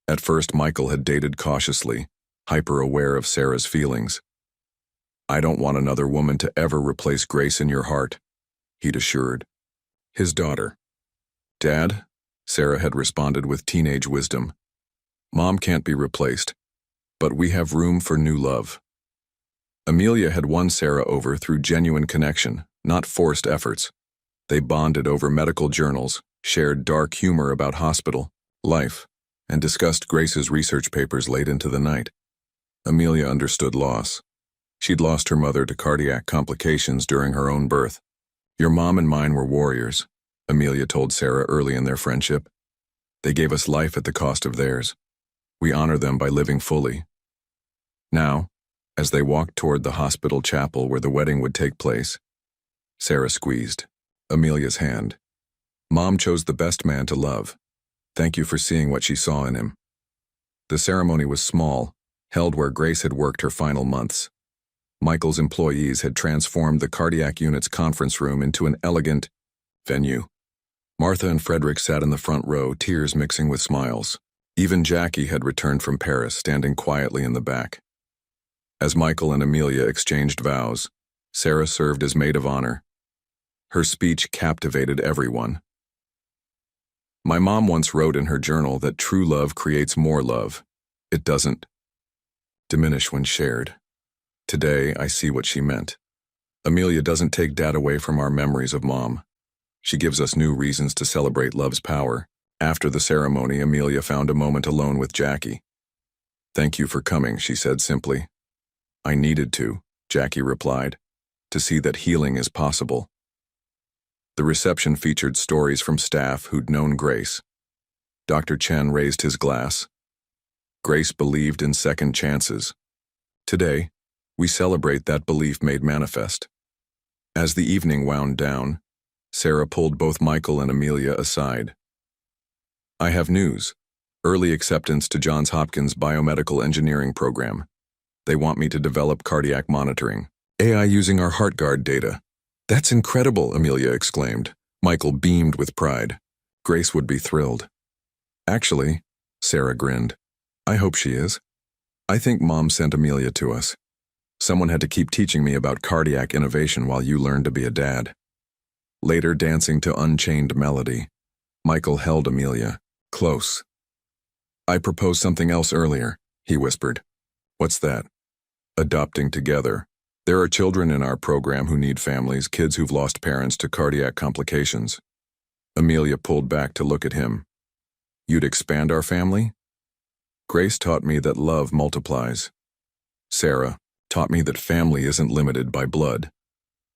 At first, Michael had dated cautiously, hyper-aware of Sarah's feelings. I don't want another woman to ever replace Grace in your heart, he'd assured. His daughter. Dad? Sarah had responded with teenage wisdom. Mom can't be replaced, but we have room for new love. Amelia had won Sarah over through genuine connection, not forced efforts. They bonded over medical journals, shared dark humor about hospital, life, and discussed Grace's research papers late into the night. Amelia understood loss. She'd lost her mother to cardiac complications during her own birth. Your mom and mine were warriors, Amelia told Sarah early in their friendship. They gave us life at the cost of theirs. We honor them by living fully. Now, as they walked toward the hospital chapel where the wedding would take place, Sarah squeezed Amelia's hand. Mom chose the best man to love. Thank you for seeing what she saw in him. The ceremony was small, held where Grace had worked her final months. Michael's employees had transformed the cardiac unit's conference room into an elegant venue. Martha and Frederick sat in the front row, tears mixing with smiles. Even Jackie had returned from Paris, standing quietly in the back. As Michael and Amelia exchanged vows, Sarah served as maid of honor. Her speech captivated everyone. My mom once wrote in her journal that true love creates more love. It doesn't diminish when shared. Today, I see what she meant. Amelia doesn't take Dad away from our memories of Mom. She gives us new reasons to celebrate love's power. After the ceremony, Amelia found a moment alone with Jackie. Thank you for coming, she said simply. I needed to, Jackie replied, to see that healing is possible. The reception featured stories from staff who'd known Grace. Dr. Chen raised his glass. Grace believed in second chances. Today, we celebrate that belief made manifest. As the evening wound down, Sarah pulled both Michael and Amelia aside. I have news. Early acceptance to Johns Hopkins Biomedical Engineering program. They want me to develop cardiac monitoring. AI using our HeartGuard data. That's incredible, Amelia exclaimed. Michael beamed with pride. Grace would be thrilled. Actually, Sarah grinned. I hope she is. I think Mom sent Amelia to us. Someone had to keep teaching me about cardiac innovation while you learned to be a dad. Later, dancing to Unchained Melody, Michael held Amelia close. I proposed something else earlier, he whispered. What's that? Adopting together. There are children in our program who need families, kids who've lost parents to cardiac complications. Amelia pulled back to look at him. You'd expand our family? Grace taught me that love multiplies. Sarah taught me that family isn't limited by blood.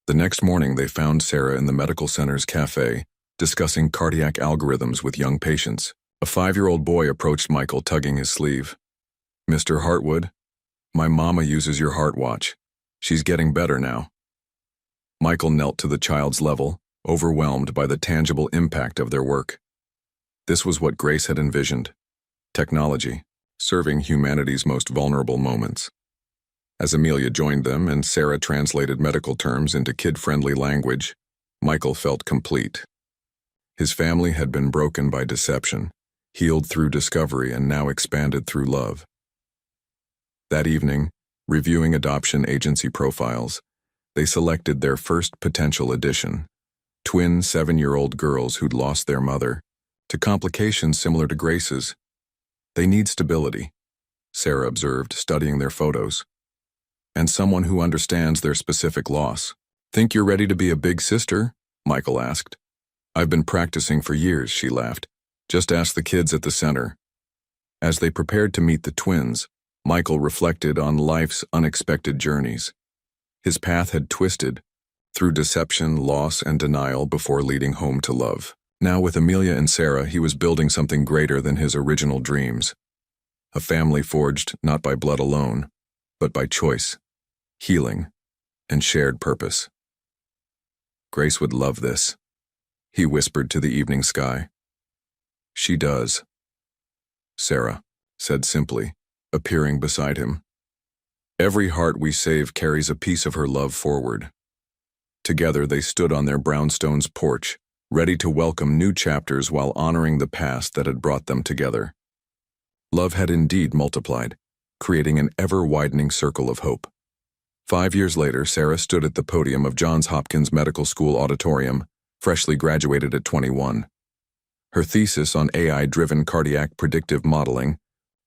The next morning, they found Sarah in the medical center's cafe, discussing cardiac algorithms with young patients. A 5-year-old boy approached Michael, tugging his sleeve. "Mr. Hartwood, my mama uses your heart watch. She's getting better now." Michael knelt to the child's level, overwhelmed by the tangible impact of their work. This was what Grace had envisioned: technology, serving humanity's most vulnerable moments. As Amelia joined them and Sarah translated medical terms into kid-friendly language, Michael felt complete. His family had been broken by deception, healed through discovery, and now expanded through love. That evening, reviewing adoption agency profiles, they selected their first potential addition, twin 7-year-old girls who'd lost their mother to complications similar to Grace's. "They need stability," Sarah observed, studying their photos. "And someone who understands their specific loss." "Think you're ready to be a big sister?" Michael asked. "I've been practicing for years," she laughed. "Just ask the kids at the center." As they prepared to meet the twins, Michael reflected on life's unexpected journeys. His path had twisted through deception, loss, and denial before leading home to love. Now, with Amelia and Sarah, he was building something greater than his original dreams. A family forged not by blood alone, but by choice, healing, and shared purpose. "Grace would love this," he whispered to the evening sky. "She does," Sarah said simply, appearing beside him. "Every heart we save carries a piece of her love forward." Together they stood on their brownstone's porch, ready to welcome new chapters while honoring the past that had brought them together. Love had indeed multiplied, creating an ever-widening circle of hope. 5 years later, Sarah stood at the podium of Johns Hopkins Medical School auditorium, freshly graduated at 21. Her thesis on AI-driven cardiac predictive modeling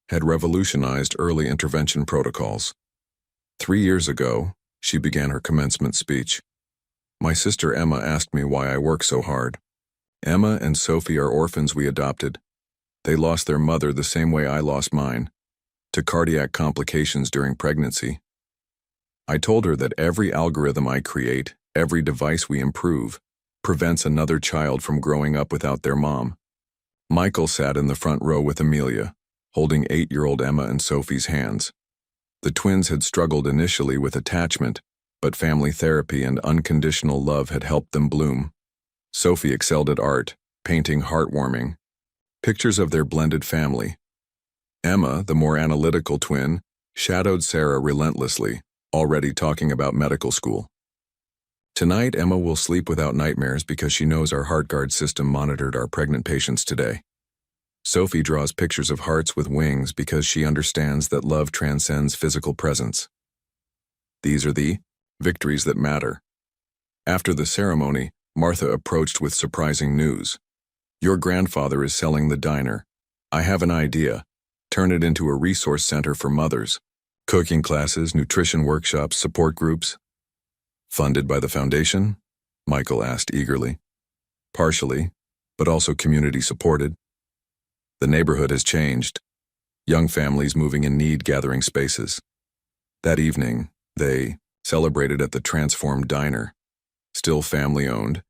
had revolutionized early intervention protocols. 3 years ago, she began her commencement speech. "My sister Emma asked me why I work so hard. Emma and Sophie are orphans we adopted. They lost their mother the same way I lost mine, to cardiac complications during pregnancy. I told her that every algorithm I create, every device we improve, prevents another child from growing up without their mom." Michael sat in the front row with Amelia, holding 8-year-old Emma and Sophie's hands. The twins had struggled initially with attachment, but family therapy and unconditional love had helped them bloom. Sophie excelled at art, painting heartwarming pictures of their blended family. Emma, the more analytical twin, shadowed Sarah relentlessly, already talking about medical school. "Tonight, Emma will sleep without nightmares because she knows our HeartGuard system monitored our pregnant patients today. Sophie draws pictures of hearts with wings because she understands that love transcends physical presence. These are the victories that matter." After the ceremony, Martha approached with surprising news. "Your grandfather is selling the diner. I have an idea. Turn it into a resource center for mothers. Cooking classes, nutrition workshops, support groups." "Funded by the foundation?" Michael asked eagerly. "Partially, but also community supported. The neighborhood has changed. Young families moving in need gathering spaces." That evening, they celebrated at the transformed diner. Still family-owned,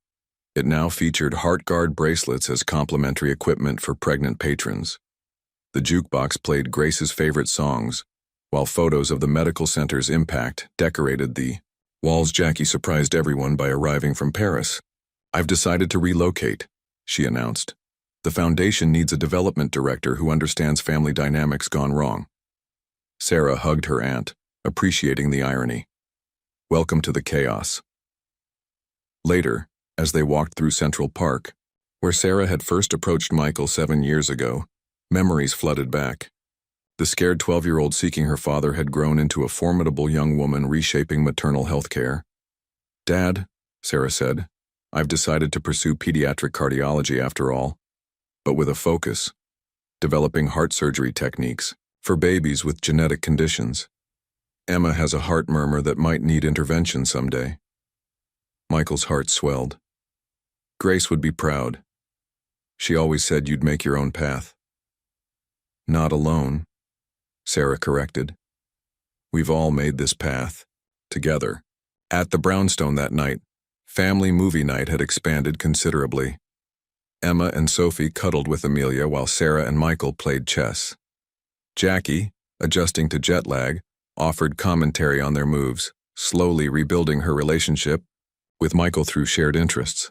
it now featured HeartGuard bracelets as complimentary equipment for pregnant patrons. The jukebox played Grace's favorite songs, while photos of the medical center's impact decorated the walls. Jackie surprised everyone by arriving from Paris. "I've decided to relocate," she announced. "The foundation needs a development director who understands family dynamics gone wrong." Sarah hugged her aunt, appreciating the irony. "Welcome to the chaos." Later, as they walked through Central Park, where Sarah had first approached Michael 7 years ago, memories flooded back. The scared 12-year-old seeking her father had grown into a formidable young woman reshaping maternal health care. "Dad," Sarah said, "I've decided to pursue pediatric cardiology after all, but with a focus, developing heart surgery techniques for babies with genetic conditions. Emma has a heart murmur that might need intervention someday." Michael's heart swelled. "Grace would be proud. She always said you'd make your own path." "Not alone," Sarah corrected. "We've all made this path, together." At the brownstone that night, family movie night had expanded considerably. Emma and Sophie cuddled with Amelia while Sarah and Michael played chess. Jackie, adjusting to jet lag, offered commentary on their moves, slowly rebuilding her relationship with Michael through shared interests.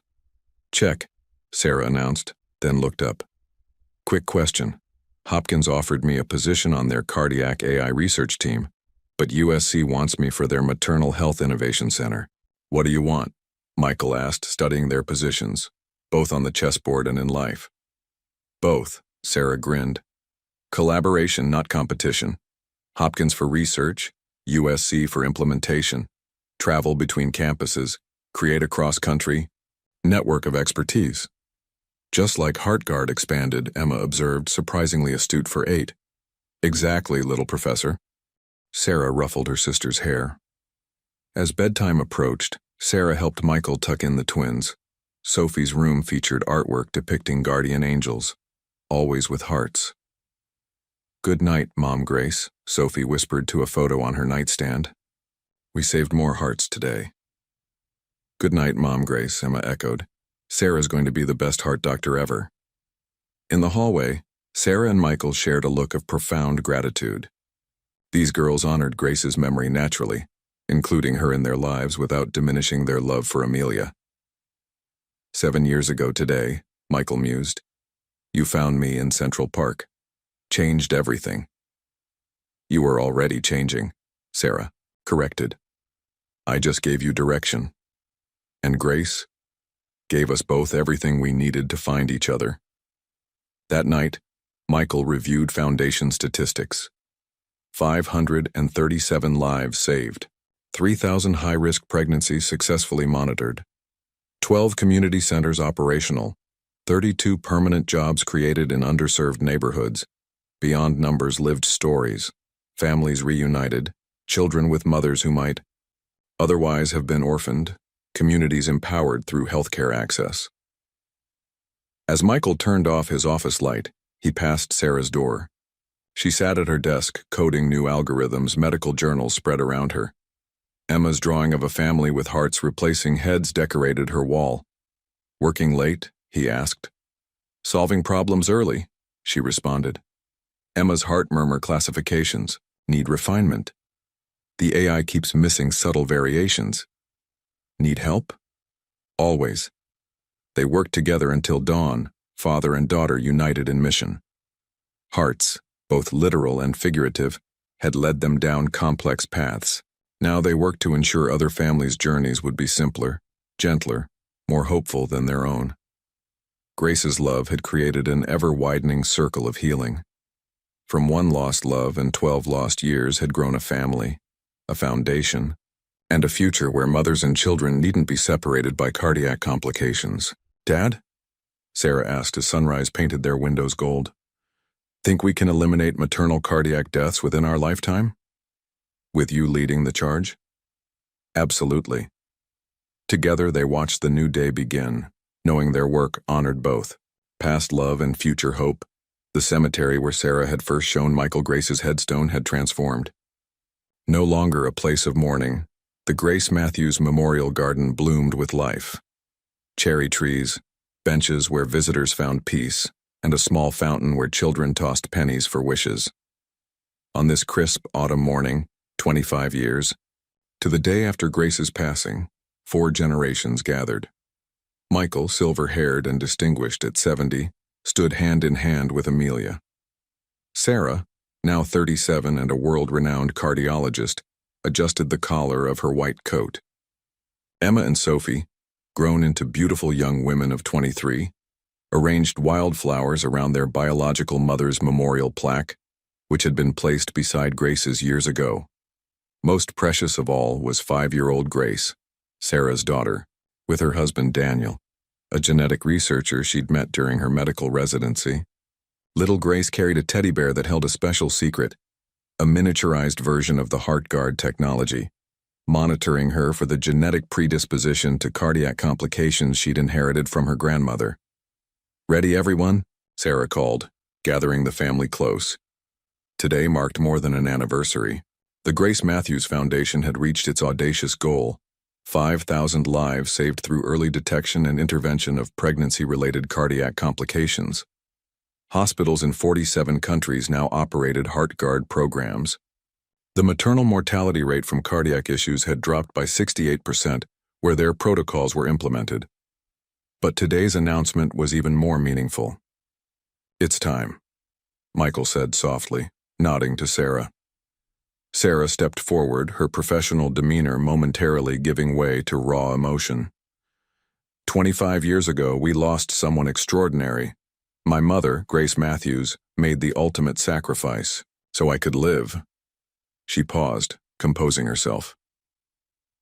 "Check," Sarah announced, then looked up. "Quick question. Hopkins offered me a position on their cardiac AI research team, but USC wants me for their maternal health innovation center. What do you want?" Michael asked, studying their positions, both on the chessboard and in life. "Both," Sarah grinned. "Collaboration, not competition. Hopkins for research, USC for implementation. Travel between campuses, create a cross-country network of expertise." "Just like HeartGuard expanded," Emma observed, surprisingly astute for 8. "Exactly, little professor." Sarah ruffled her sister's hair. As bedtime approached, Sarah helped Michael tuck in the twins. Sophie's room featured artwork depicting guardian angels, always with hearts. "Good night, Mom Grace," Sophie whispered to a photo on her nightstand. "We saved more hearts today." "Good night, Mom Grace," Emma echoed. "Sarah's going to be the best heart doctor ever." In the hallway, Sarah and Michael shared a look of profound gratitude. These girls honored Grace's memory naturally, including her in their lives without diminishing their love for Amelia. "7 years ago today," Michael mused, "you found me in Central Park. Changed everything." "You were already changing," Sarah corrected. "I just gave you direction. And Grace gave us both everything we needed to find each other." That night, Michael reviewed Foundation statistics. 537 lives saved, 3,000 high-risk pregnancies successfully monitored, 12 community centers operational, 32 permanent jobs created in underserved neighborhoods, beyond numbers lived stories, families reunited, children with mothers who might otherwise have been orphaned, communities empowered through healthcare access. As Michael turned off his office light, he passed Sarah's door. She sat at her desk, coding new algorithms, medical journals spread around her. Emma's drawing of a family with hearts replacing heads decorated her wall. "Working late?" he asked. "Solving problems early," she responded. Emma's heart murmur classifications need refinement. The AI keeps missing subtle variations. Need help? Always. They worked together until dawn, father and daughter united in mission. Hearts, both literal and figurative, had led them down complex paths. Now they worked to ensure other families' journeys would be simpler, gentler, more hopeful than their own. Grace's love had created an ever-widening circle of healing. From one lost love and 12 lost years had grown a family, a foundation, and a future where mothers and children needn't be separated by cardiac complications. "Dad?" Sarah asked as sunrise painted their windows gold. "Think we can eliminate maternal cardiac deaths within our lifetime? With you leading the charge?" "Absolutely." Together they watched the new day begin, knowing their work honored both, past love and future hope. The cemetery where Sarah had first shown Michael Grace's headstone had transformed. No longer a place of mourning, the Grace Matthews Memorial Garden bloomed with life. Cherry trees, benches where visitors found peace, and a small fountain where children tossed pennies for wishes. On this crisp autumn morning, 25 years, to the day after Grace's passing, 4 generations gathered. Michael, silver-haired and distinguished at 70, stood hand in hand with Amelia. Sarah, now 37 and a world-renowned cardiologist, adjusted the collar of her white coat. Emma and Sophie, grown into beautiful young women of 23, arranged wildflowers around their biological mother's memorial plaque, which had been placed beside Grace's years ago. Most precious of all was 5-year-old Grace, Sarah's daughter, with her husband Daniel, a genetic researcher she'd met during her medical residency. Little Grace carried a teddy bear that held a special secret, a miniaturized version of the HeartGuard technology, monitoring her for the genetic predisposition to cardiac complications she'd inherited from her grandmother. "Ready, everyone?" Sarah called, gathering the family close. Today marked more than an anniversary. The Grace Matthews Foundation had reached its audacious goal, 5,000 lives saved through early detection and intervention of pregnancy-related cardiac complications. Hospitals in 47 countries now operated HeartGuard programs. The maternal mortality rate from cardiac issues had dropped by 68% where their protocols were implemented. But today's announcement was even more meaningful. "It's time," Michael said softly, nodding to Sarah. Sarah stepped forward, her professional demeanor momentarily giving way to raw emotion. "25 years ago, we lost someone extraordinary. My mother, Grace Matthews, made the ultimate sacrifice, so I could live." She paused, composing herself.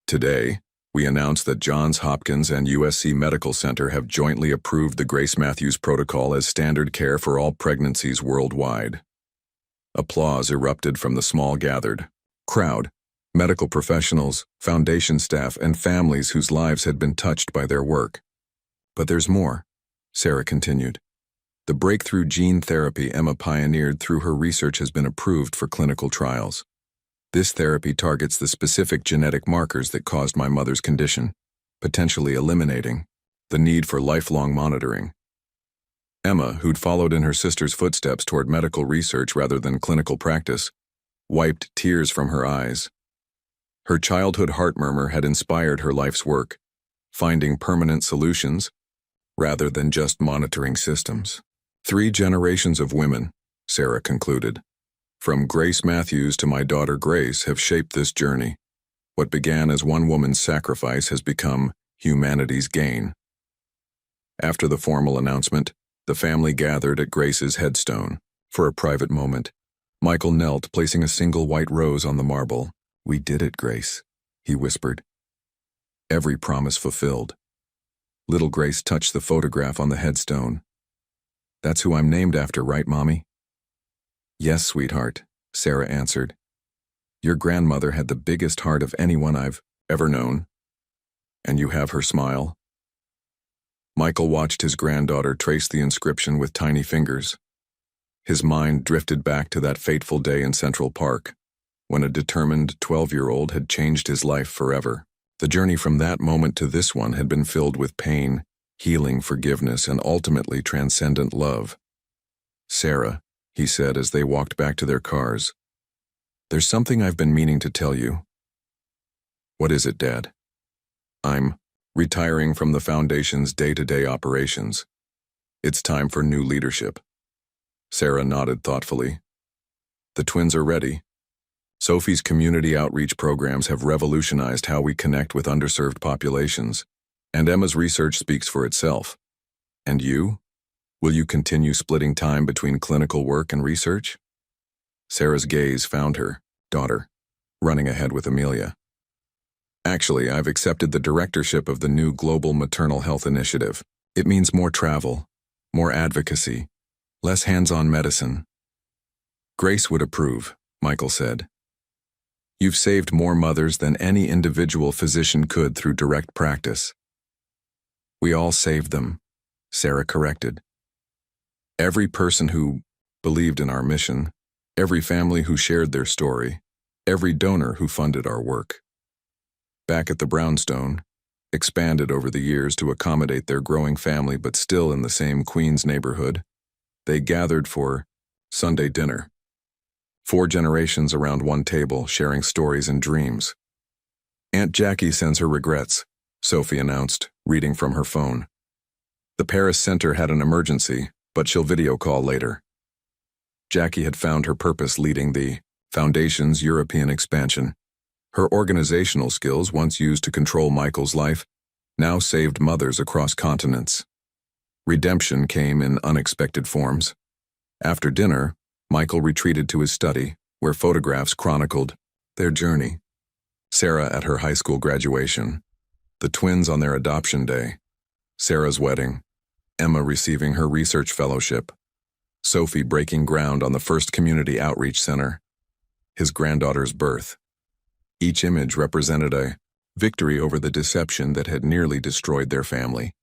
"Today, we announce that Johns Hopkins and USC Medical Center have jointly approved the Grace Matthews protocol as standard care for all pregnancies worldwide." Applause erupted from the small gathered crowd, medical professionals, foundation staff, and families whose lives had been touched by their work. "But there's more," Sarah continued. "The breakthrough gene therapy Emma pioneered through her research has been approved for clinical trials. This therapy targets the specific genetic markers that caused my mother's condition, potentially eliminating the need for lifelong monitoring." Emma, who'd followed in her sister's footsteps toward medical research rather than clinical practice, wiped tears from her eyes. Her childhood heart murmur had inspired her life's work, finding permanent solutions rather than just monitoring systems. 3 generations of women, Sarah concluded, from Grace Matthews to my daughter Grace, have shaped this journey. What began as one woman's sacrifice has become humanity's gain. After the formal announcement, the family gathered at Grace's headstone. For a private moment, Michael knelt, placing a single white rose on the marble. "We did it, Grace," he whispered. "Every promise fulfilled." Little Grace touched the photograph on the headstone. "That's who I'm named after, right, Mommy?" "Yes, sweetheart," Sarah answered. "Your grandmother had the biggest heart of anyone I've ever known. And you have her smile." Michael watched his granddaughter trace the inscription with tiny fingers. His mind drifted back to that fateful day in Central Park, when a determined 12-year-old had changed his life forever. The journey from that moment to this one had been filled with pain, healing, forgiveness, and ultimately transcendent love. "Sarah," he said as they walked back to their cars, "there's something I've been meaning to tell you." "What is it, Dad?" "I'm retiring from the Foundation's day-to-day operations. It's time for new leadership." Sarah nodded thoughtfully. "The twins are ready. Sophie's community outreach programs have revolutionized how we connect with underserved populations, and Emma's research speaks for itself. And you? Will you continue splitting time between clinical work and research?" Sarah's gaze found her daughter, running ahead with Amelia. "Actually, I've accepted the directorship of the new Global Maternal Health Initiative. It means more travel, more advocacy, less hands-on medicine." "Grace would approve," Michael said. "You've saved more mothers than any individual physician could through direct practice." "We all saved them," Sarah corrected. "Every person who believed in our mission, every family who shared their story, every donor who funded our work." Back at the brownstone, expanded over the years to accommodate their growing family but still in the same Queens neighborhood, they gathered for Sunday dinner. 4 generations around one table, sharing stories and dreams. "Aunt Jackie sends her regrets," Sophie announced, reading from her phone. "The Paris Center had an emergency, but she'll video call later." Jackie had found her purpose leading the Foundation's European expansion. Her organizational skills, once used to control Michael's life, now saved mothers across continents. Redemption came in unexpected forms. After dinner, Michael retreated to his study, where photographs chronicled their journey. Sarah at her high school graduation, the twins on their adoption day, Sarah's wedding, Emma receiving her research fellowship, Sophie breaking ground on the first community outreach center, his granddaughter's birth. Each image represented a victory over the deception that had nearly destroyed their family.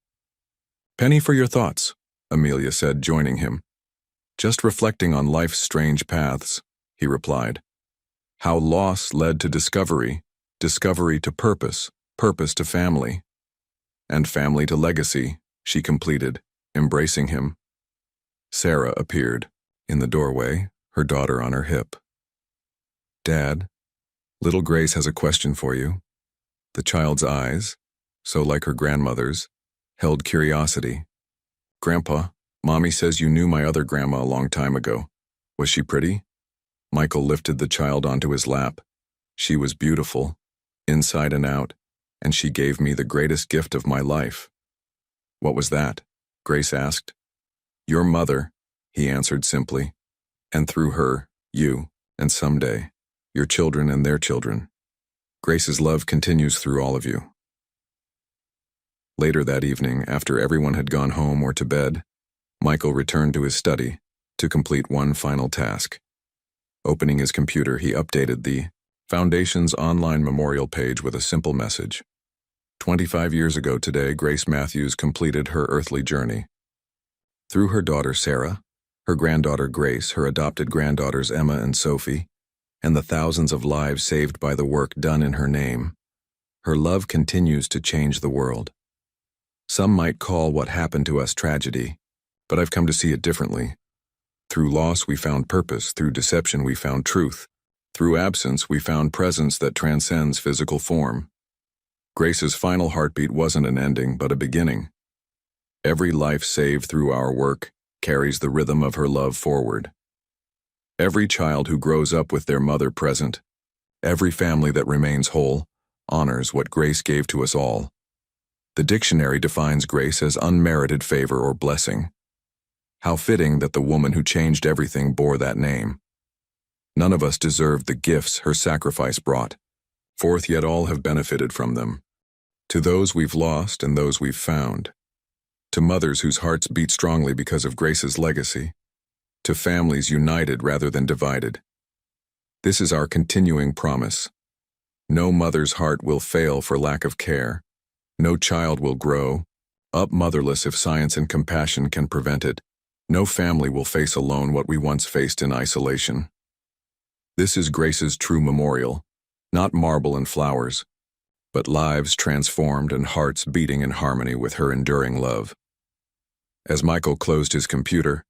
"Penny for your thoughts," Amelia said, joining him. "Just reflecting on life's strange paths," he replied. "How loss led to discovery, discovery to purpose, purpose to family, and family to legacy, she completed, embracing him. Sarah appeared, in the doorway, her daughter on her hip. "Dad, little Grace has a question for you." The child's eyes, so like her grandmother's, held curiosity. "Grandpa, Mommy says you knew my other grandma a long time ago. Was she pretty?" Michael lifted the child onto his lap. "She was beautiful, inside and out, and she gave me the greatest gift of my life." "What was that?" Grace asked. "Your mother," he answered simply, "and through her, you, and someday, your children and their children. Grace's love continues through all of you." Later that evening, after everyone had gone home or to bed, Michael returned to his study to complete one final task. Opening his computer, he updated the Foundation's online memorial page with a simple message. 25 years ago today, Grace Matthews completed her earthly journey. Through her daughter Sarah, her granddaughter Grace, her adopted granddaughters Emma and Sophie, and the thousands of lives saved by the work done in her name, her love continues to change the world. Some might call what happened to us tragedy, but I've come to see it differently. Through loss we found purpose, through deception we found truth, through absence we found presence that transcends physical form. Grace's final heartbeat wasn't an ending, but a beginning. Every life saved through our work carries the rhythm of her love forward. Every child who grows up with their mother present, every family that remains whole, honors what Grace gave to us all. The dictionary defines grace as unmerited favor or blessing. How fitting that the woman who changed everything bore that name. None of us deserved the gifts her sacrifice brought, forth yet all have benefited from them. To those we've lost and those we've found. To mothers whose hearts beat strongly because of Grace's legacy. To families united rather than divided. This is our continuing promise. No mother's heart will fail for lack of care. No child will grow up motherless if science and compassion can prevent it. No family will face alone what we once faced in isolation. This is Grace's true memorial, not marble and flowers, but lives transformed and hearts beating in harmony with her enduring love. As Michael closed his computer,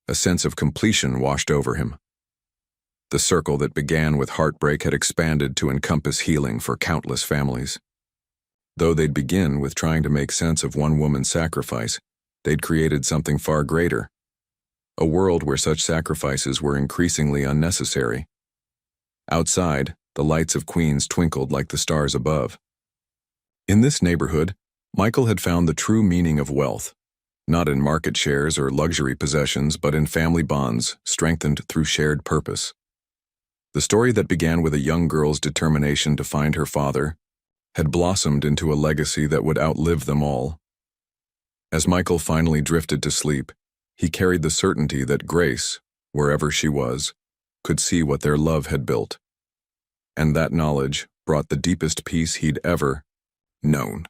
a sense of completion washed over him. The circle that began with heartbreak had expanded to encompass healing for countless families. Though they'd begin with trying to make sense of one woman's sacrifice, they'd created something far greater. A world where such sacrifices were increasingly unnecessary. Outside, the lights of Queens twinkled like the stars above. In this neighborhood, Michael had found the true meaning of wealth, not in market shares or luxury possessions, but in family bonds strengthened through shared purpose. The story that began with a young girl's determination to find her father had blossomed into a legacy that would outlive them all. As Michael finally drifted to sleep, he carried the certainty that Grace, wherever she was, could see what their love had built. And that knowledge brought the deepest peace he'd ever known.